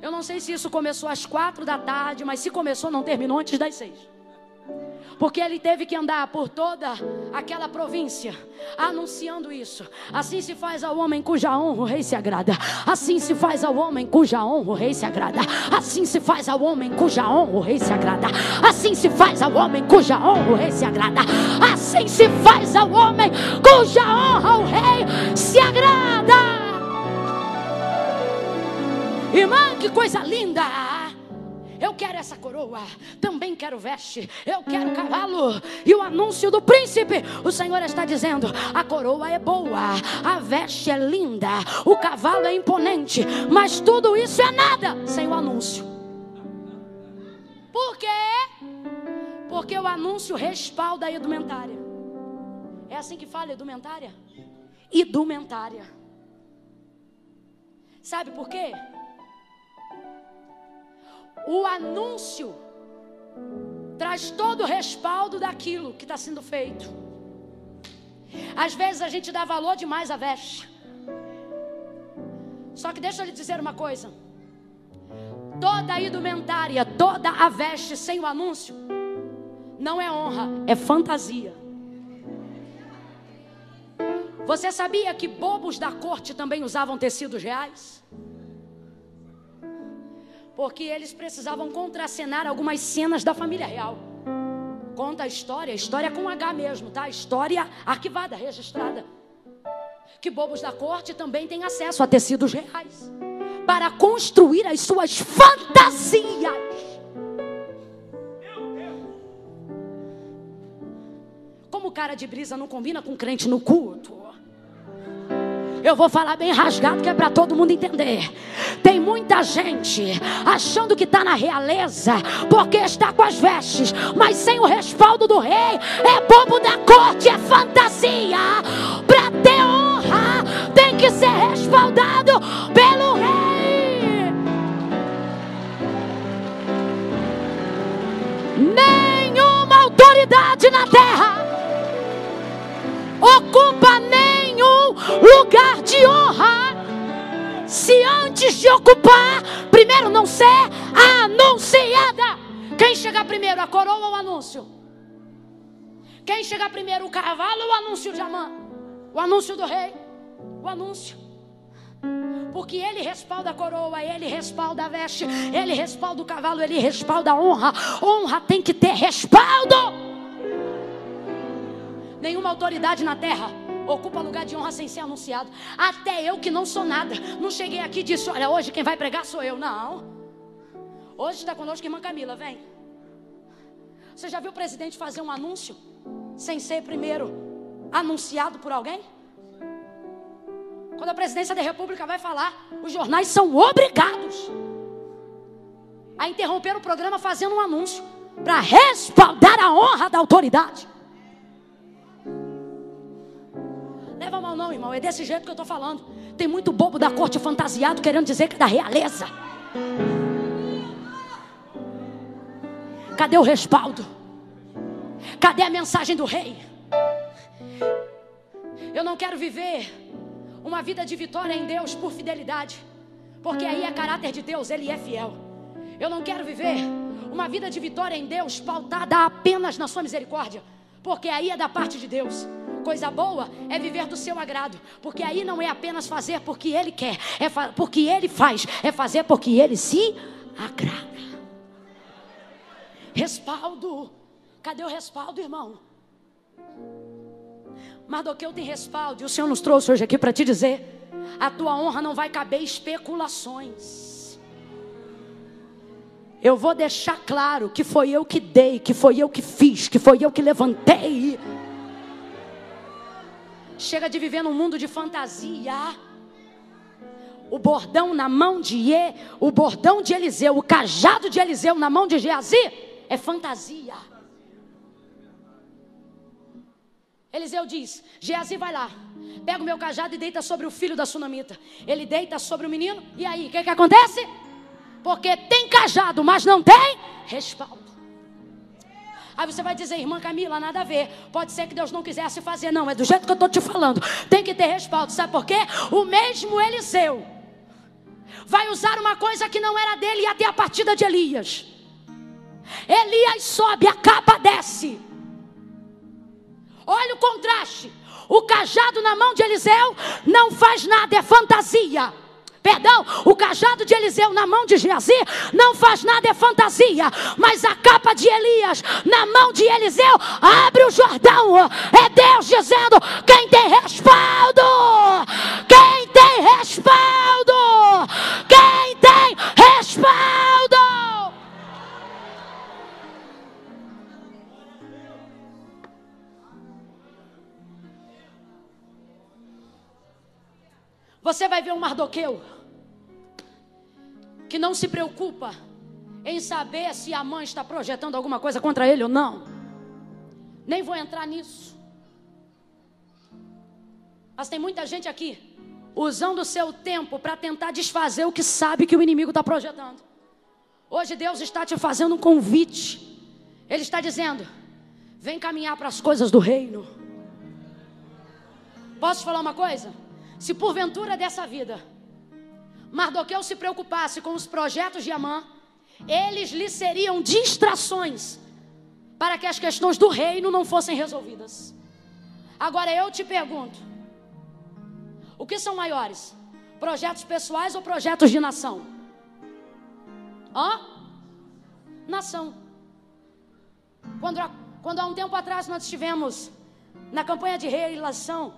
Eu não sei se isso começou às 4 da tarde, mas se começou, não terminou antes das 6. Porque ele teve que andar por toda aquela província anunciando isso. Assim se faz ao homem cuja honra o rei se agrada. Assim se faz ao homem cuja honra o rei se agrada. Assim se faz ao homem cuja honra o rei se agrada. Assim se faz ao homem cuja honra o rei se agrada. Assim se faz ao homem cuja honra o rei se agrada. Irmã, que coisa linda! Eu quero essa coroa, também quero veste, eu quero cavalo e o anúncio do príncipe. O Senhor está dizendo: a coroa é boa, a veste é linda, o cavalo é imponente, mas tudo isso é nada sem o anúncio. Por quê? Porque o anúncio respalda a indumentária. É assim que fala, indumentária? Indumentária. Sabe por quê? O anúncio traz todo o respaldo daquilo que está sendo feito. Às vezes a gente dá valor demais à veste. Só que deixa eu lhe dizer uma coisa: toda a indumentária, toda a veste sem o anúncio não é honra, é fantasia. Você sabia que bobos da corte também usavam tecidos reais? Porque eles precisavam contracenar algumas cenas da família real. Conta a história com H mesmo, tá? História arquivada, registrada. Que bobos da corte também têm acesso a tecidos reais para construir as suas fantasias. Como cara de brisa não combina com crente no culto, eu vou falar bem rasgado, que é para todo mundo entender. Tem muita gente achando que está na realeza porque está com as vestes, mas sem o respaldo do rei. É bobo da corte, é fantasia. Para ter honra tem que ser respaldado pelo rei. Nenhuma autoridade na terra ocupa nenhum lugar de honra se antes de ocupar, primeiro não ser anunciada. Quem chegar primeiro, a coroa ou o anúncio? Quem chegar primeiro, o cavalo ou o anúncio de Amã? O anúncio do rei? O anúncio. Porque ele respalda a coroa, ele respalda a veste, ele respalda o cavalo, ele respalda a honra. Honra tem que ter respaldo. Nenhuma autoridade na terra ocupa lugar de honra sem ser anunciado. Até eu que não sou nada, não cheguei aqui e disse: olha, hoje quem vai pregar sou eu. Não. Hoje está conosco a irmã Camila, vem. Você já viu o presidente fazer um anúncio sem ser primeiro anunciado por alguém? Quando a presidência da república vai falar, os jornais são obrigados a interromper o programa fazendo um anúncio para respaldar a honra da autoridade. Não, irmão, é desse jeito que eu estou falando. Tem muito bobo da corte fantasiado querendo dizer que é da realeza. Cadê o respaldo? Cadê a mensagem do rei? Eu não quero viver uma vida de vitória em Deus por fidelidade, porque aí é caráter de Deus, Ele é fiel. Eu não quero viver uma vida de vitória em Deus pautada apenas na sua misericórdia, porque aí é da parte de Deus. Coisa boa é viver do seu agrado, porque aí não é apenas fazer porque Ele quer, é porque Ele faz, é fazer porque Ele se agrada. Respaldo. Cadê o respaldo, irmão? Mardoqueu tem respaldo, e o Senhor nos trouxe hoje aqui para te dizer: a tua honra não vai caber especulações. Eu vou deixar claro que foi eu que dei, que foi eu que fiz, que foi eu que levantei. Chega de viver num mundo de fantasia. O bordão na mão de o bordão de Eliseu, o cajado de Eliseu na mão de Geazi é fantasia. Eliseu diz: Geazi, vai lá, pega o meu cajado e deita sobre o filho da sunamita. Ele deita sobre o menino, e aí, o que acontece? Porque tem cajado, mas não tem respaldo. Aí você vai dizer: irmã Camila, nada a ver. Pode ser que Deus não quisesse fazer. Não, é do jeito que eu estou te falando. Tem que ter respaldo. Sabe por quê? O mesmo Eliseu vai usar uma coisa que não era dele e até a partida de Elias. Elias sobe, a capa desce. Olha o contraste. O cajado na mão de Eliseu não faz nada, é fantasia. Perdão, o cajado de Eliseu na mão de Geazi não faz nada, é fantasia. Mas a capa de Elias na mão de Eliseu abre o Jordão. É Deus dizendo: quem tem respaldo, quem tem respaldo, quem tem respaldo. Você vai ver um Mardoqueu que não se preocupa em saber se a mãe está projetando alguma coisa contra ele ou não. Nem vou entrar nisso. Mas tem muita gente aqui usando o seu tempo para tentar desfazer o que sabe que o inimigo está projetando. Hoje Deus está te fazendo um convite. Ele está dizendo: vem caminhar para as coisas do reino. Posso te falar uma coisa? Se porventura dessa vida Mardoqueu se preocupasse com os projetos de Amã, eles lhe seriam distrações para que as questões do reino não fossem resolvidas. Agora eu te pergunto: o que são maiores? Projetos pessoais ou projetos de nação? Nação. Quando há um tempo atrás nós estivemos na campanha de reeleição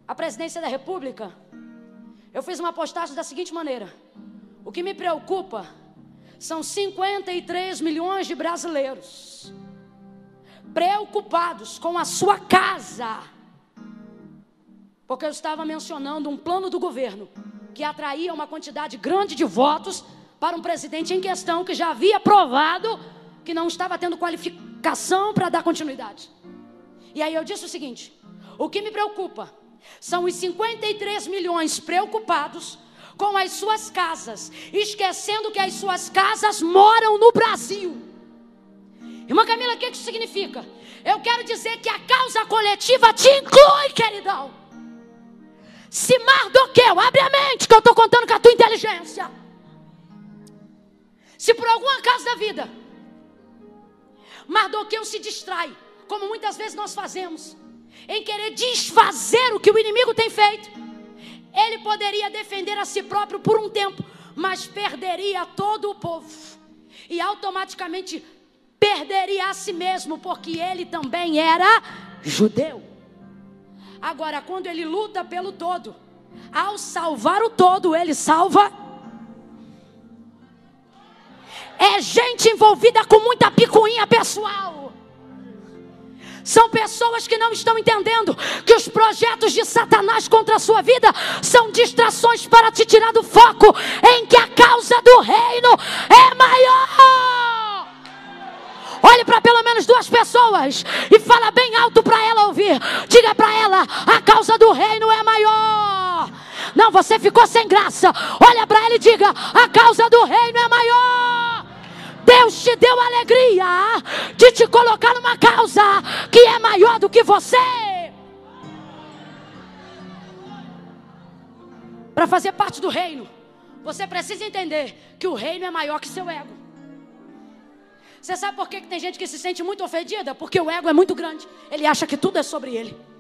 à presidência da República, eu fiz uma postagem da seguinte maneira: o que me preocupa são 53 milhões de brasileiros preocupados com a sua casa, porque eu estava mencionando um plano do governo que atraía uma quantidade grande de votos para um presidente em questão que já havia provado que não estava tendo qualificação para dar continuidade. E aí eu disse o seguinte: o que me preocupa são os 53 milhões preocupados com as suas casas, esquecendo que as suas casas moram no Brasil. Irmã Camila, o que isso significa? Eu quero dizer que a causa coletiva te inclui, queridão. Se Mardoqueu, abre a mente, que eu estou contando com a tua inteligência. Se por algum acaso da vida Mardoqueu se distrai, como muitas vezes nós fazemos, em querer desfazer o que o inimigo tem feito, ele poderia defender a si próprio por um tempo, mas perderia todo o povo e automaticamente perderia a si mesmo, porque ele também era judeu. Agora, quando ele luta pelo todo, ao salvar o todo, ele salva. É gente envolvida com muita picuinha pessoal. São pessoas que não estão entendendo que os projetos de Satanás contra a sua vida são distrações para te tirar do foco em que a causa do reino é maior. Olhe para pelo menos duas pessoas e fala bem alto para ela ouvir. Diga para ela: a causa do reino é maior. Não, você ficou sem graça. Olha para ele e diga: a causa do reino é maior. Deus te deu a alegria de te colocar numa causa que é maior do que você. Para fazer parte do reino, você precisa entender que o reino é maior que seu ego. Você sabe por que tem gente que se sente muito ofendida? Porque o ego é muito grande. Ele acha que tudo é sobre ele.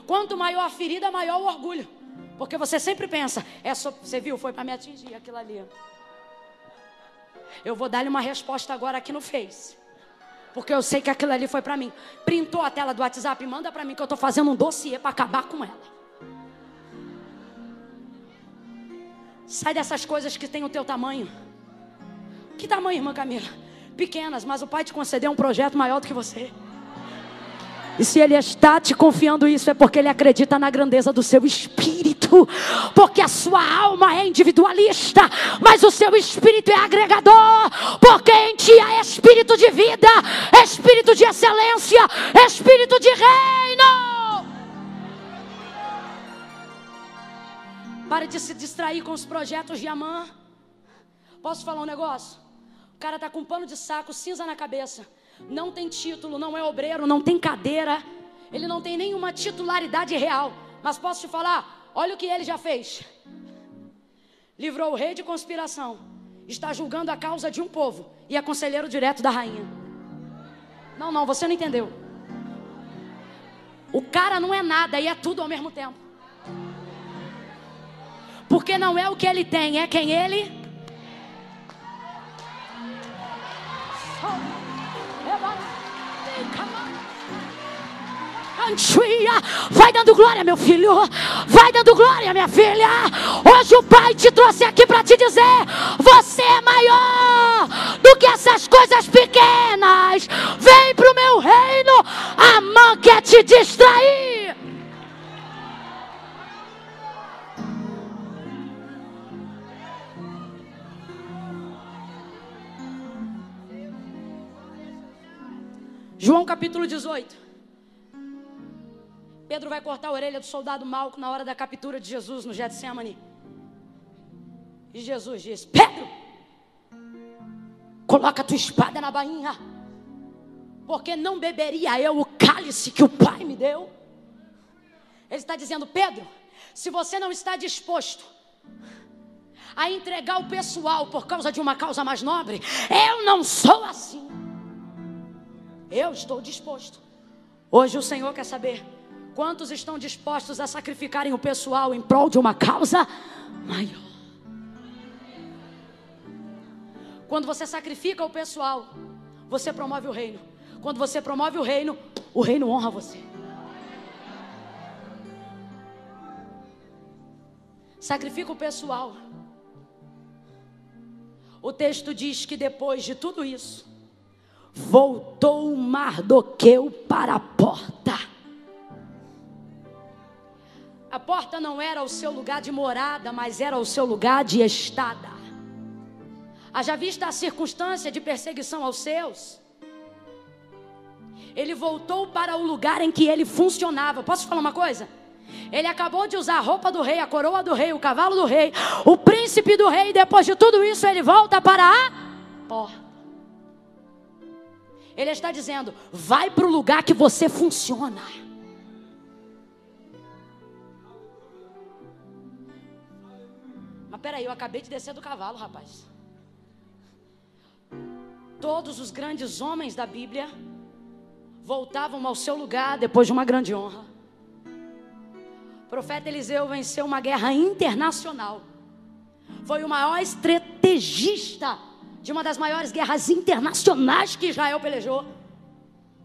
Quanto maior a ferida, maior o orgulho. Porque você sempre pensa, você viu, foi para me atingir aquilo ali. Eu vou dar-lhe uma resposta agora aqui no Face. Porque eu sei que aquilo ali foi para mim. Printou a tela do WhatsApp, manda para mim que eu estou fazendo um dossiê para acabar com ela. Sai dessas coisas que tem o teu tamanho. Que tamanho, irmã Camila? Pequenas, mas o Pai te concedeu um projeto maior do que você. E se Ele está te confiando isso, é porque Ele acredita na grandeza do seu espírito. Porque a sua alma é individualista, mas o seu espírito é agregador. Porque em ti há espírito de vida, espírito de excelência, espírito de reino. Pare de se distrair com os projetos de Amã. Posso falar um negócio? O cara está com um pano de saco, cinza na cabeça. Não tem título, não é obreiro, não tem cadeira. Ele não tem nenhuma titularidade real. Mas posso te falar, olha o que ele já fez. Livrou o rei de conspiração. Está julgando a causa de um povo. E é conselheiro direto da rainha. Não, você não entendeu. O cara não é nada e é tudo ao mesmo tempo. Porque não é o que ele tem, é quem ele... Vai dando glória, meu filho. Vai dando glória, minha filha. Hoje o Pai te trouxe aqui para te dizer: você é maior do que essas coisas pequenas. Vem pro meu reino. Amã quer te distrair. João capítulo 18. Pedro vai cortar a orelha do soldado Malco na hora da captura de Jesus no Getsemane. E Jesus diz: Pedro, coloca a tua espada na bainha, porque não beberia eu o cálice que o Pai me deu. Ele está dizendo: Pedro, se você não está disposto a entregar o pessoal por causa de uma causa mais nobre, eu não sou assim. Eu estou disposto. Hoje o Senhor quer saber quantos estão dispostos a sacrificarem o pessoal em prol de uma causa maior. Quando você sacrifica o pessoal, você promove o reino. Quando você promove o reino honra você. Sacrifica o pessoal. O texto diz que depois de tudo isso, voltou Mardoqueu para a porta. A porta não era o seu lugar de morada, mas era o seu lugar de estada. Haja vista a circunstância de perseguição aos seus, ele voltou para o lugar em que ele funcionava. Posso falar uma coisa? Ele acabou de usar a roupa do rei, a coroa do rei, o cavalo do rei, o príncipe do rei. E depois de tudo isso ele volta para a porta. Ele está dizendo: vai para o lugar que você funciona. Mas peraí, eu acabei de descer do cavalo, rapaz. Todos os grandes homens da Bíblia voltavam ao seu lugar depois de uma grande honra. O profeta Eliseu venceu uma guerra internacional. Foi o maior estrategista de uma das maiores guerras internacionais que Israel pelejou.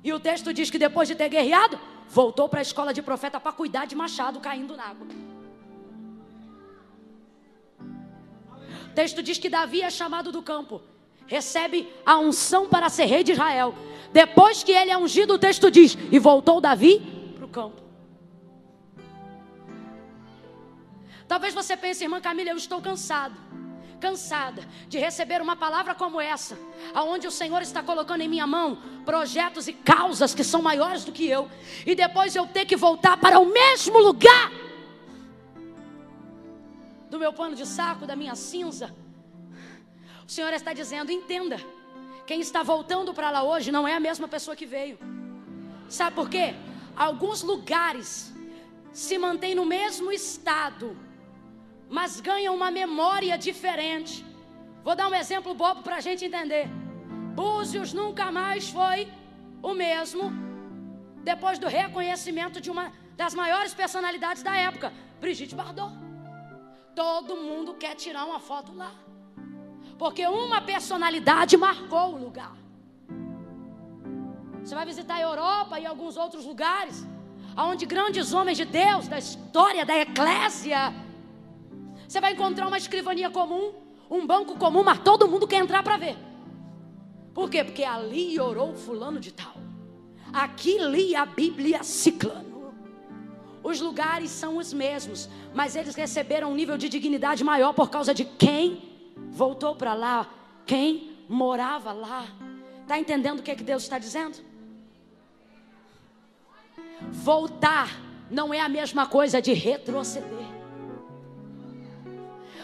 E o texto diz que depois de ter guerreado, voltou para a escola de profeta para cuidar de machado caindo na água. O texto diz que Davi é chamado do campo, recebe a unção para ser rei de Israel. Depois que ele é ungido, o texto diz: e voltou Davi para o campo. Talvez você pense: irmã Camila, eu estou cansado. cansada de receber uma palavra como essa, aonde o Senhor está colocando em minha mão projetos e causas que são maiores do que eu, e depois eu ter que voltar para o mesmo lugar do meu pano de saco, da minha cinza. O Senhor está dizendo: entenda, quem está voltando para lá hoje não é a mesma pessoa que veio. Sabe por quê? Alguns lugares se mantêm no mesmo estado, mas ganham uma memória diferente. Vou dar um exemplo bobo para a gente entender. Búzios nunca mais foi o mesmo depois do reconhecimento de uma das maiores personalidades da época, Brigitte Bardot. Todo mundo quer tirar uma foto lá, porque uma personalidade marcou o lugar. Você vai visitar a Europa e alguns outros lugares onde grandes homens de Deus, da história da eclésia, você vai encontrar uma escrivania comum, um banco comum, mas todo mundo quer entrar para ver. Por quê? Porque ali orou fulano de tal, aqui lia a Bíblia ciclano. Os lugares são os mesmos, mas eles receberam um nível de dignidade maior por causa de quem voltou para lá, quem morava lá. Está entendendo o que Deus está dizendo? Voltar não é a mesma coisa de retroceder.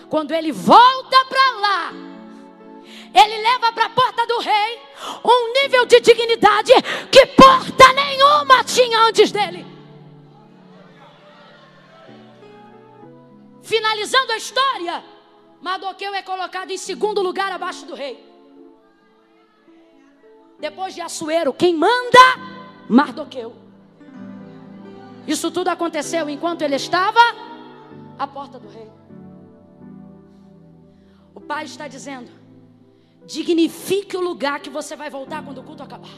Quando ele volta para lá, ele leva para a porta do rei um nível de dignidade que porta nenhuma tinha antes dele. Finalizando a história, Mardoqueu é colocado em segundo lugar abaixo do rei. Depois de Assuero, quem manda? Mardoqueu. Isso tudo aconteceu enquanto ele estava à porta do rei. O Pai está dizendo: dignifique o lugar que você vai voltar quando o culto acabar.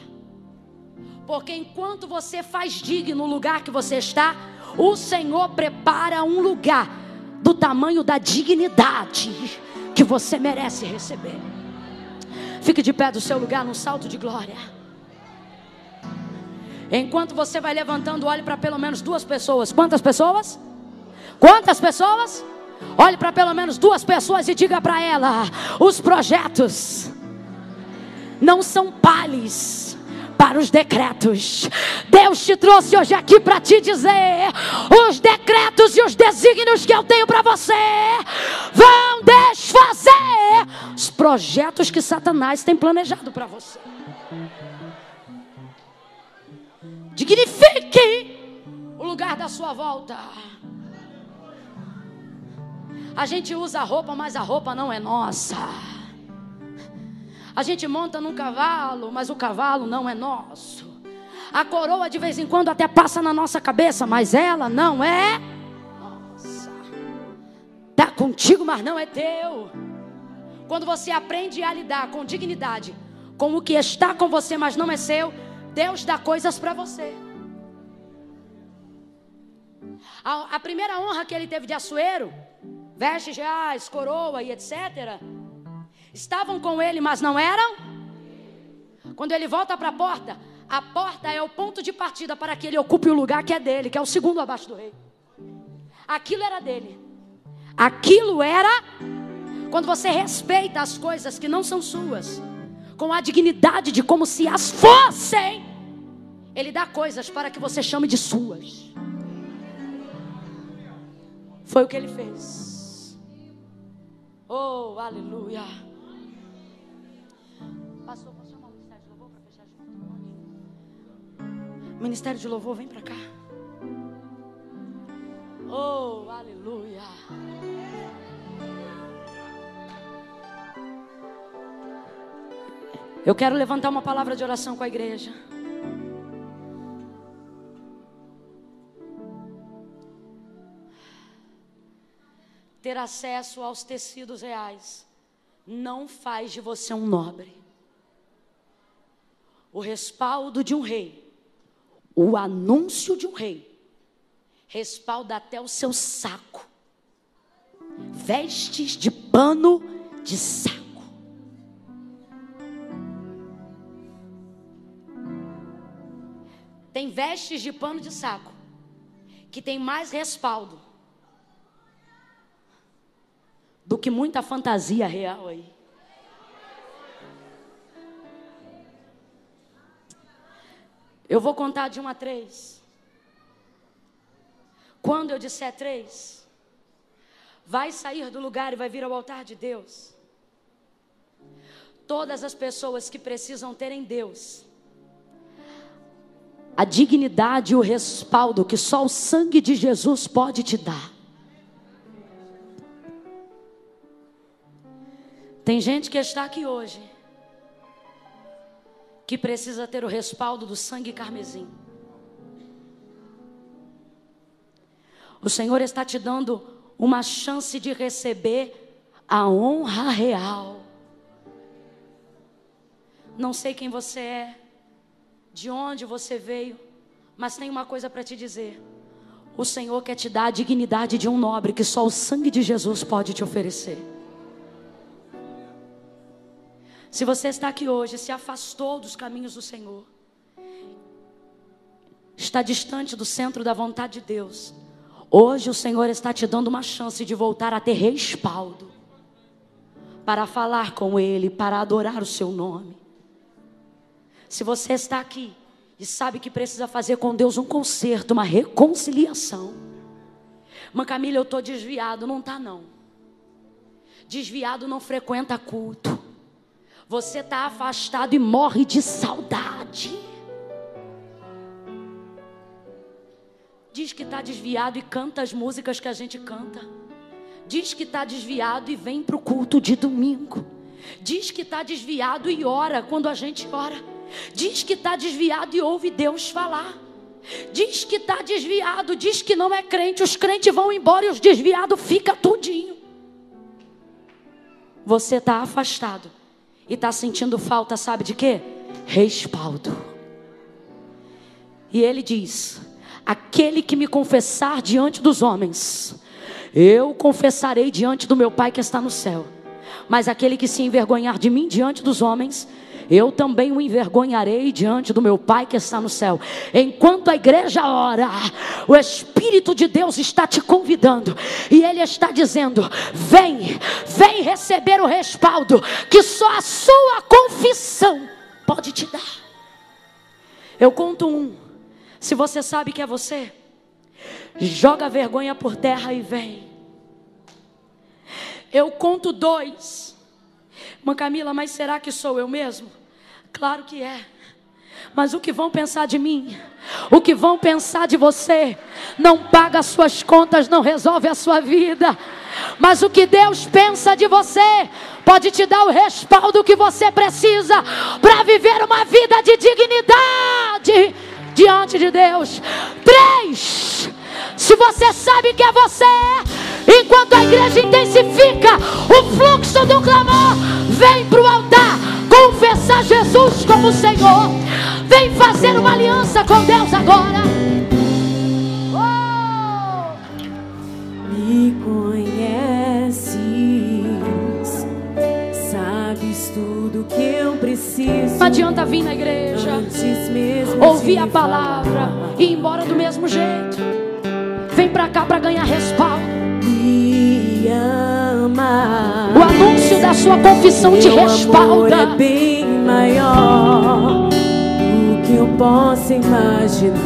Porque enquanto você faz digno o lugar que você está, o Senhor prepara um lugar do tamanho da dignidade que você merece receber. Fique de pé do seu lugar num salto de glória. Enquanto você vai levantando, olhe para pelo menos duas pessoas. Quantas pessoas? Quantas pessoas? Olhe para pelo menos duas pessoas e diga para ela: os projetos não são pales para os decretos. Deus te trouxe hoje aqui para te dizer: os decretos e os desígnios que eu tenho para você vão desfazer os projetos que Satanás tem planejado para você. Dignifique o lugar da sua volta. A gente usa a roupa, mas a roupa não é nossa. A gente monta num cavalo, mas o cavalo não é nosso. A coroa de vez em quando até passa na nossa cabeça, mas ela não é nossa. Está contigo, mas não é teu. Quando você aprende a lidar com dignidade com o que está com você, mas não é seu, Deus dá coisas para você. A primeira honra que ele teve de Assuero, vestes reais, coroa e etc., estavam com ele, mas não eram. Quando ele volta para a porta é o ponto de partida para que ele ocupe o lugar que é dele, que é o segundo abaixo do rei. Aquilo era dele. Aquilo era, quando você respeita as coisas que não são suas, com a dignidade de como se as fossem, ele dá coisas para que você chame de suas. Foi o que ele fez. Oh, aleluia. Pastor, posso chamar o Ministério de Louvor para fechar junto? Ministério de Louvor, vem para cá. Oh, aleluia. Eu quero levantar uma palavra de oração com a igreja. Ter acesso aos tecidos reais não faz de você um nobre. O respaldo de um rei, o anúncio de um rei, respalda até o seu saco. Vestes de pano de saco. Tem vestes de pano de saco que tem mais respaldo do que muita fantasia real aí. Eu vou contar de 1 a 3. Quando eu disser 3, vai sair do lugar e vai vir ao altar de Deus todas as pessoas que precisam ter em Deus a dignidade e o respaldo que só o sangue de Jesus pode te dar. Tem gente que está aqui hoje que precisa ter o respaldo do sangue carmesim. O Senhor está te dando uma chance de receber a honra real. Não sei quem você é, de onde você veio, mas tem uma coisa para te dizer. O Senhor quer te dar a dignidade de um nobre que só o sangue de Jesus pode te oferecer. Se você está aqui hoje, se afastou dos caminhos do Senhor, está distante do centro da vontade de Deus, hoje o Senhor está te dando uma chance de voltar a ter respaldo para falar com Ele, para adorar o seu nome. Se você está aqui e sabe que precisa fazer com Deus um conserto, uma reconciliação. Mãe Camila, eu estou desviado. Não está não. Desviado não frequenta culto. Você está afastado e morre de saudade. Diz que está desviado e canta as músicas que a gente canta. Diz que está desviado e vem para o culto de domingo. Diz que está desviado e ora quando a gente ora. Diz que está desviado e ouve Deus falar. Diz que está desviado, diz que não é crente. Os crentes vão embora e os desviados ficam tudinho. Você está afastado e está sentindo falta, sabe de quê? Respaldo. E ele diz: aquele que me confessar diante dos homens, eu confessarei diante do meu Pai que está no céu. Mas aquele que se envergonhar de mim diante dos homens, eu também o envergonharei diante do meu Pai que está no céu. Enquanto a igreja ora, o Espírito de Deus está te convidando. E Ele está dizendo: vem, vem receber o respaldo que só a sua confissão pode te dar. Eu conto 1. Se você sabe que é você, joga a vergonha por terra e vem. Eu conto 2. Mãe Camila, mas será que sou eu mesmo? Claro que é. Mas o que vão pensar de mim? O que vão pensar de você? Não paga as suas contas, não resolve a sua vida. Mas o que Deus pensa de você pode te dar o respaldo que você precisa para viver uma vida de dignidade diante de Deus. 3. Se você sabe que é você, enquanto a igreja intensifica o fluxo do clamor, vem para o altar confessar Jesus como Senhor. Vem fazer uma aliança com Deus agora. Me conheces, sabes tudo que eu preciso. Não adianta vir na igreja, ouvir a palavra e ir embora do mesmo jeito. Vem pra cá pra ganhar respaldo. Me ama. O anúncio da sua confissão te respalda. É bem maior do que eu posso imaginar.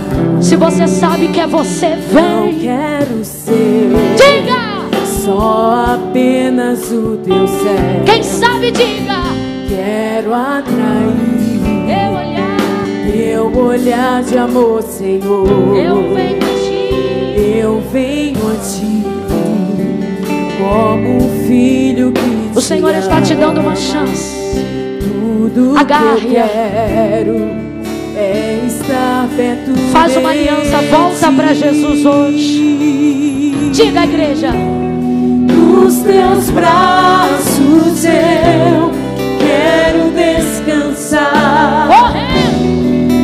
Se você sabe que é você, vem. Não quero ser. Diga. Só apenas o teu céu. Quem sabe, diga. Quero atrair teu olhar de amor, Senhor. Eu venho a ti. Eu venho a ti como um filho que o Senhor está te dando uma chance. Tudo agarre. Que eu quero é estar perto. Faz uma aliança, volta para Jesus hoje. Diga à igreja: nos teus braços eu quero descansar.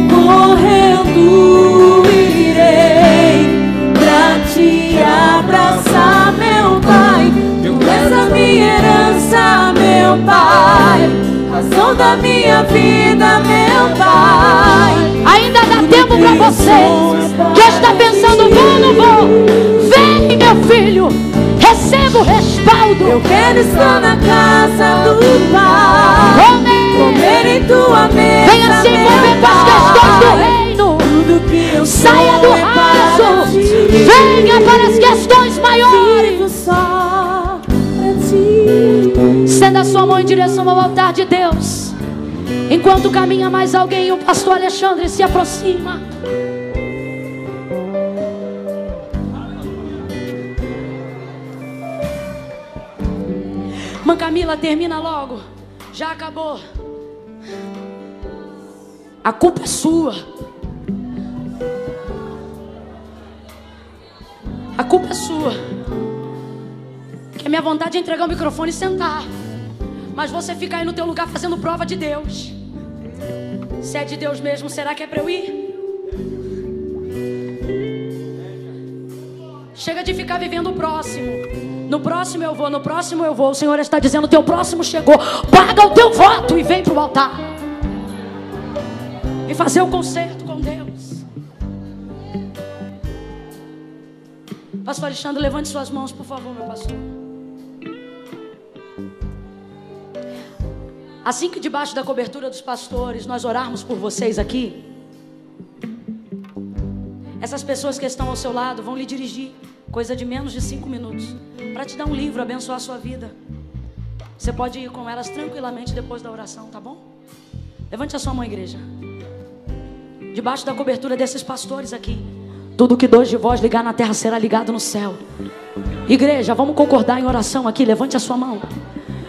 Correndo irei pra te abraçar, meu Pai. Tu és a minha herança, meu Pai, razão da minha vida, meu Pai. Ainda dá tempo pra você que está pensando: vou ou não vou? Vem, meu filho, Receba o respaldo. Eu quero estar na casa do Pai, comer em tua mesa. Venha se envolver com as questões do reino. Tudo que eu saia do raso. Venha para as questões maiores. vivo só pra ti. Estenda a sua mão em direção ao altar de Deus. Enquanto caminha mais alguém, o pastor Alexandre se aproxima. Mãe Camila, termina logo. Já acabou. A culpa é sua. A culpa é sua. Que a minha vontade é entregar o microfone e sentar. Mas você fica aí no teu lugar fazendo prova de Deus. Se é de Deus mesmo, será que é para eu ir? Chega de ficar vivendo o próximo. No próximo eu vou, no próximo eu vou. O Senhor está dizendo, teu próximo chegou. Paga o teu voto e vem para o altar. E fazer o concerto com Deus. Pastor Alexandre, levante suas mãos, por favor, meu pastor. Assim que debaixo da cobertura dos pastores nós orarmos por vocês aqui, essas pessoas que estão ao seu lado vão lhe dirigir coisa de menos de 5 minutos para te dar um livro, abençoar a sua vida. Você pode ir com elas tranquilamente depois da oração, tá bom? Levante a sua mão, igreja. Debaixo da cobertura desses pastores aqui, tudo que dois de vós ligar na terra será ligado no céu. Igreja, vamos concordar em oração aqui. Levante a sua mão.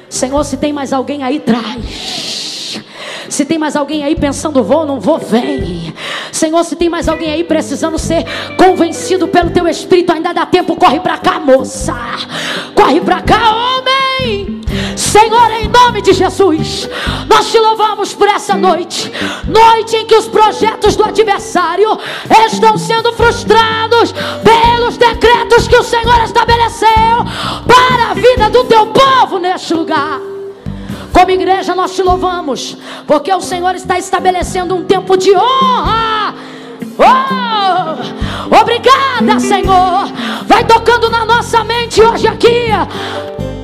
Senhor, se tem mais alguém aí, traz. Se tem mais alguém aí pensando, vou, não vou, vem. Senhor, se tem mais alguém aí precisando ser convencido pelo teu Espírito, ainda dá tempo, corre pra cá, moça. Corre pra cá, homem. Senhor, em nome de Jesus, nós te louvamos por essa noite. Noite em que os projetos do adversário estão sendo frustrados pelos decretos que o Senhor estabeleceu para a vida do teu povo neste lugar. Como igreja nós te louvamos, porque o Senhor está estabelecendo um tempo de honra. Oh, obrigada, Senhor. Vai tocando na nossa mente hoje aqui,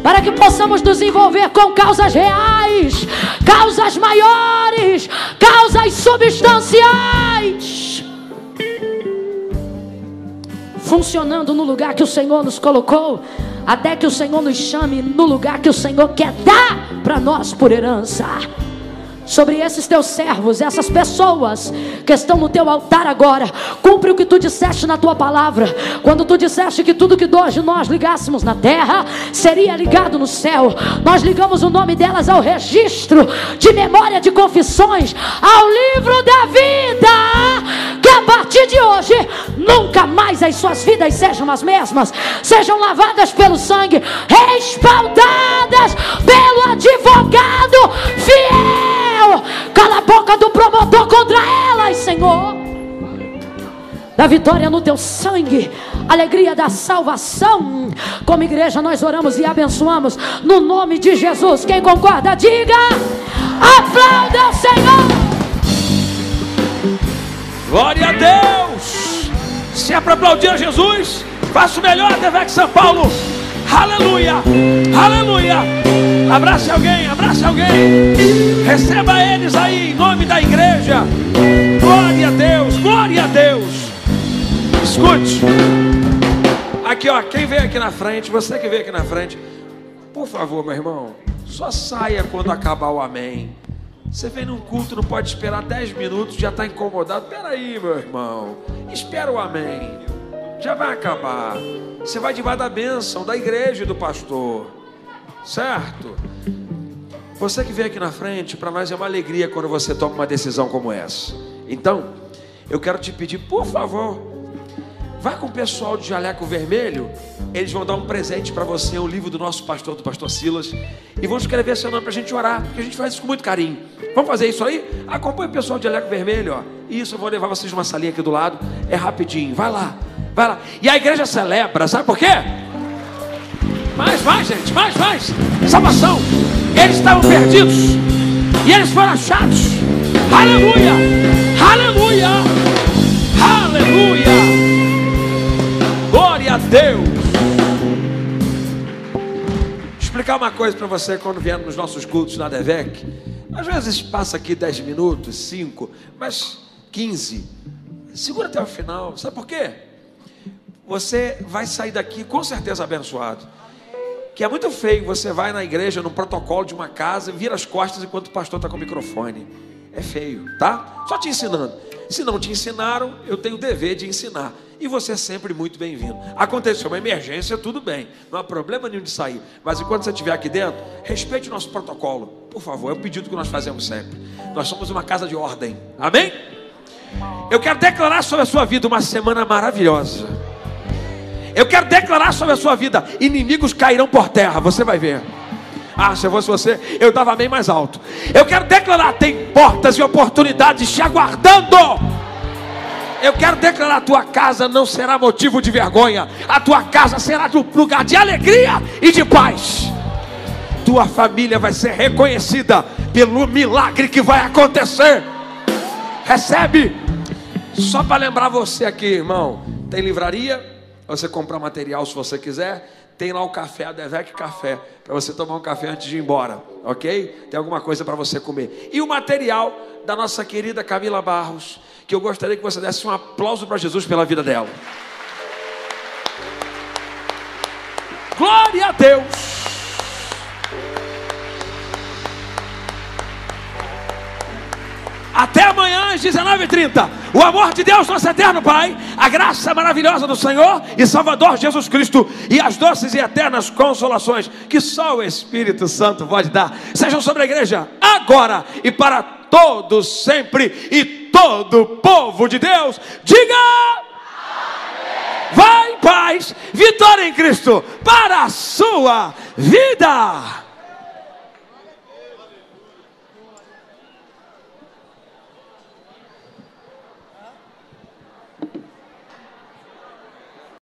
para que possamos nos envolver com causas reais, causas maiores, causas substanciais, funcionando no lugar que o Senhor nos colocou, até que o Senhor nos chame no lugar que o Senhor quer dar para nós por herança. Sobre esses teus servos, essas pessoas que estão no teu altar agora, cumpre o que tu disseste na tua palavra, quando tu disseste que tudo que hoje nós ligássemos na terra seria ligado no céu. Nós ligamos o nome delas ao registro de memória de confissões, ao livro da vida, que a partir de hoje nunca mais as suas vidas sejam as mesmas, sejam lavadas pelo sangue, respaldadas pelo advogado fiel. Cala a boca do promotor contra elas, Senhor. Da vitória no teu sangue, alegria da salvação. Como igreja nós oramos e abençoamos no nome de Jesus. Quem concorda, diga: aplauda o Senhor. Glória a Deus. Se é para aplaudir a Jesus, faça o melhor, TVEC São Paulo. Aleluia, aleluia. Abrace alguém, abrace alguém. Receba eles aí em nome da igreja. Glória a Deus, glória a Deus. Escute. Aqui ó, quem veio aqui na frente, você que veio aqui na frente, por favor, meu irmão, só saia quando acabar o amém. Você vem num culto, não pode esperar 10 minutos, já está incomodado. Peraí, meu irmão, espera o amém, já vai acabar. Você vai debaixo da bênção da igreja e do pastor, certo? Você que veio aqui na frente, para nós é uma alegria quando você toma uma decisão como essa. Então, eu quero te pedir, por favor, vá com o pessoal de Jaleco Vermelho. Eles vão dar um presente para você, um livro do nosso pastor, do pastor Silas, e vão escrever seu nome para a gente orar, porque a gente faz isso com muito carinho. Vamos fazer isso aí? Acompanhe o pessoal de Jaleco Vermelho, ó. Isso, eu vou levar vocês numa salinha aqui do lado, é rapidinho, vai lá. Vai lá. E a igreja celebra, sabe por quê? Mais, gente, mais. Salvação. Eles estavam perdidos e eles foram achados. Aleluia, aleluia, aleluia. Glória a Deus. explicar uma coisa para você quando vier nos nossos cultos na DEVEC. Às vezes passa aqui 10 minutos, 5, mas 15. Segura até o final. Sabe por quê? Você vai sair daqui com certeza abençoado. Que é muito feio, você vai na igreja, no protocolo de uma casa, vira as costas enquanto o pastor está com o microfone. É feio, tá? Só te ensinando. Se não te ensinaram, eu tenho o dever de ensinar. E você é sempre muito bem-vindo. Aconteceu uma emergência, tudo bem. Não há problema nenhum de sair. Mas enquanto você estiver aqui dentro, respeite o nosso protocolo. Por favor, é um pedido que nós fazemos sempre. Nós somos uma casa de ordem. Amém? Eu quero declarar sobre a sua vida uma semana maravilhosa. Eu quero declarar sobre a sua vida: inimigos cairão por terra, você vai ver. Ah, se eu fosse você, eu dava bem mais alto. Eu quero declarar: tem portas e oportunidades te aguardando. Eu quero declarar: a tua casa não será motivo de vergonha. A tua casa será um lugar de alegria e de paz. Tua família vai ser reconhecida pelo milagre que vai acontecer. Recebe. Só para lembrar você aqui, irmão, tem livraria, você comprar material se você quiser. Tem lá o café, a DEVEC Café, para você tomar um café antes de ir embora, ok? Tem alguma coisa para você comer. E o material da nossa querida Camila Barros, que eu gostaria que você desse um aplauso para Jesus pela vida dela. Glória a Deus. Até amanhã às 19h30. O amor de Deus, nosso eterno Pai, a graça maravilhosa do Senhor e Salvador Jesus Cristo e as doces e eternas consolações que só o Espírito Santo pode dar, sejam sobre a igreja agora e para todos sempre. E todo o povo de Deus diga: vai em paz, vitória em Cristo para a sua vida.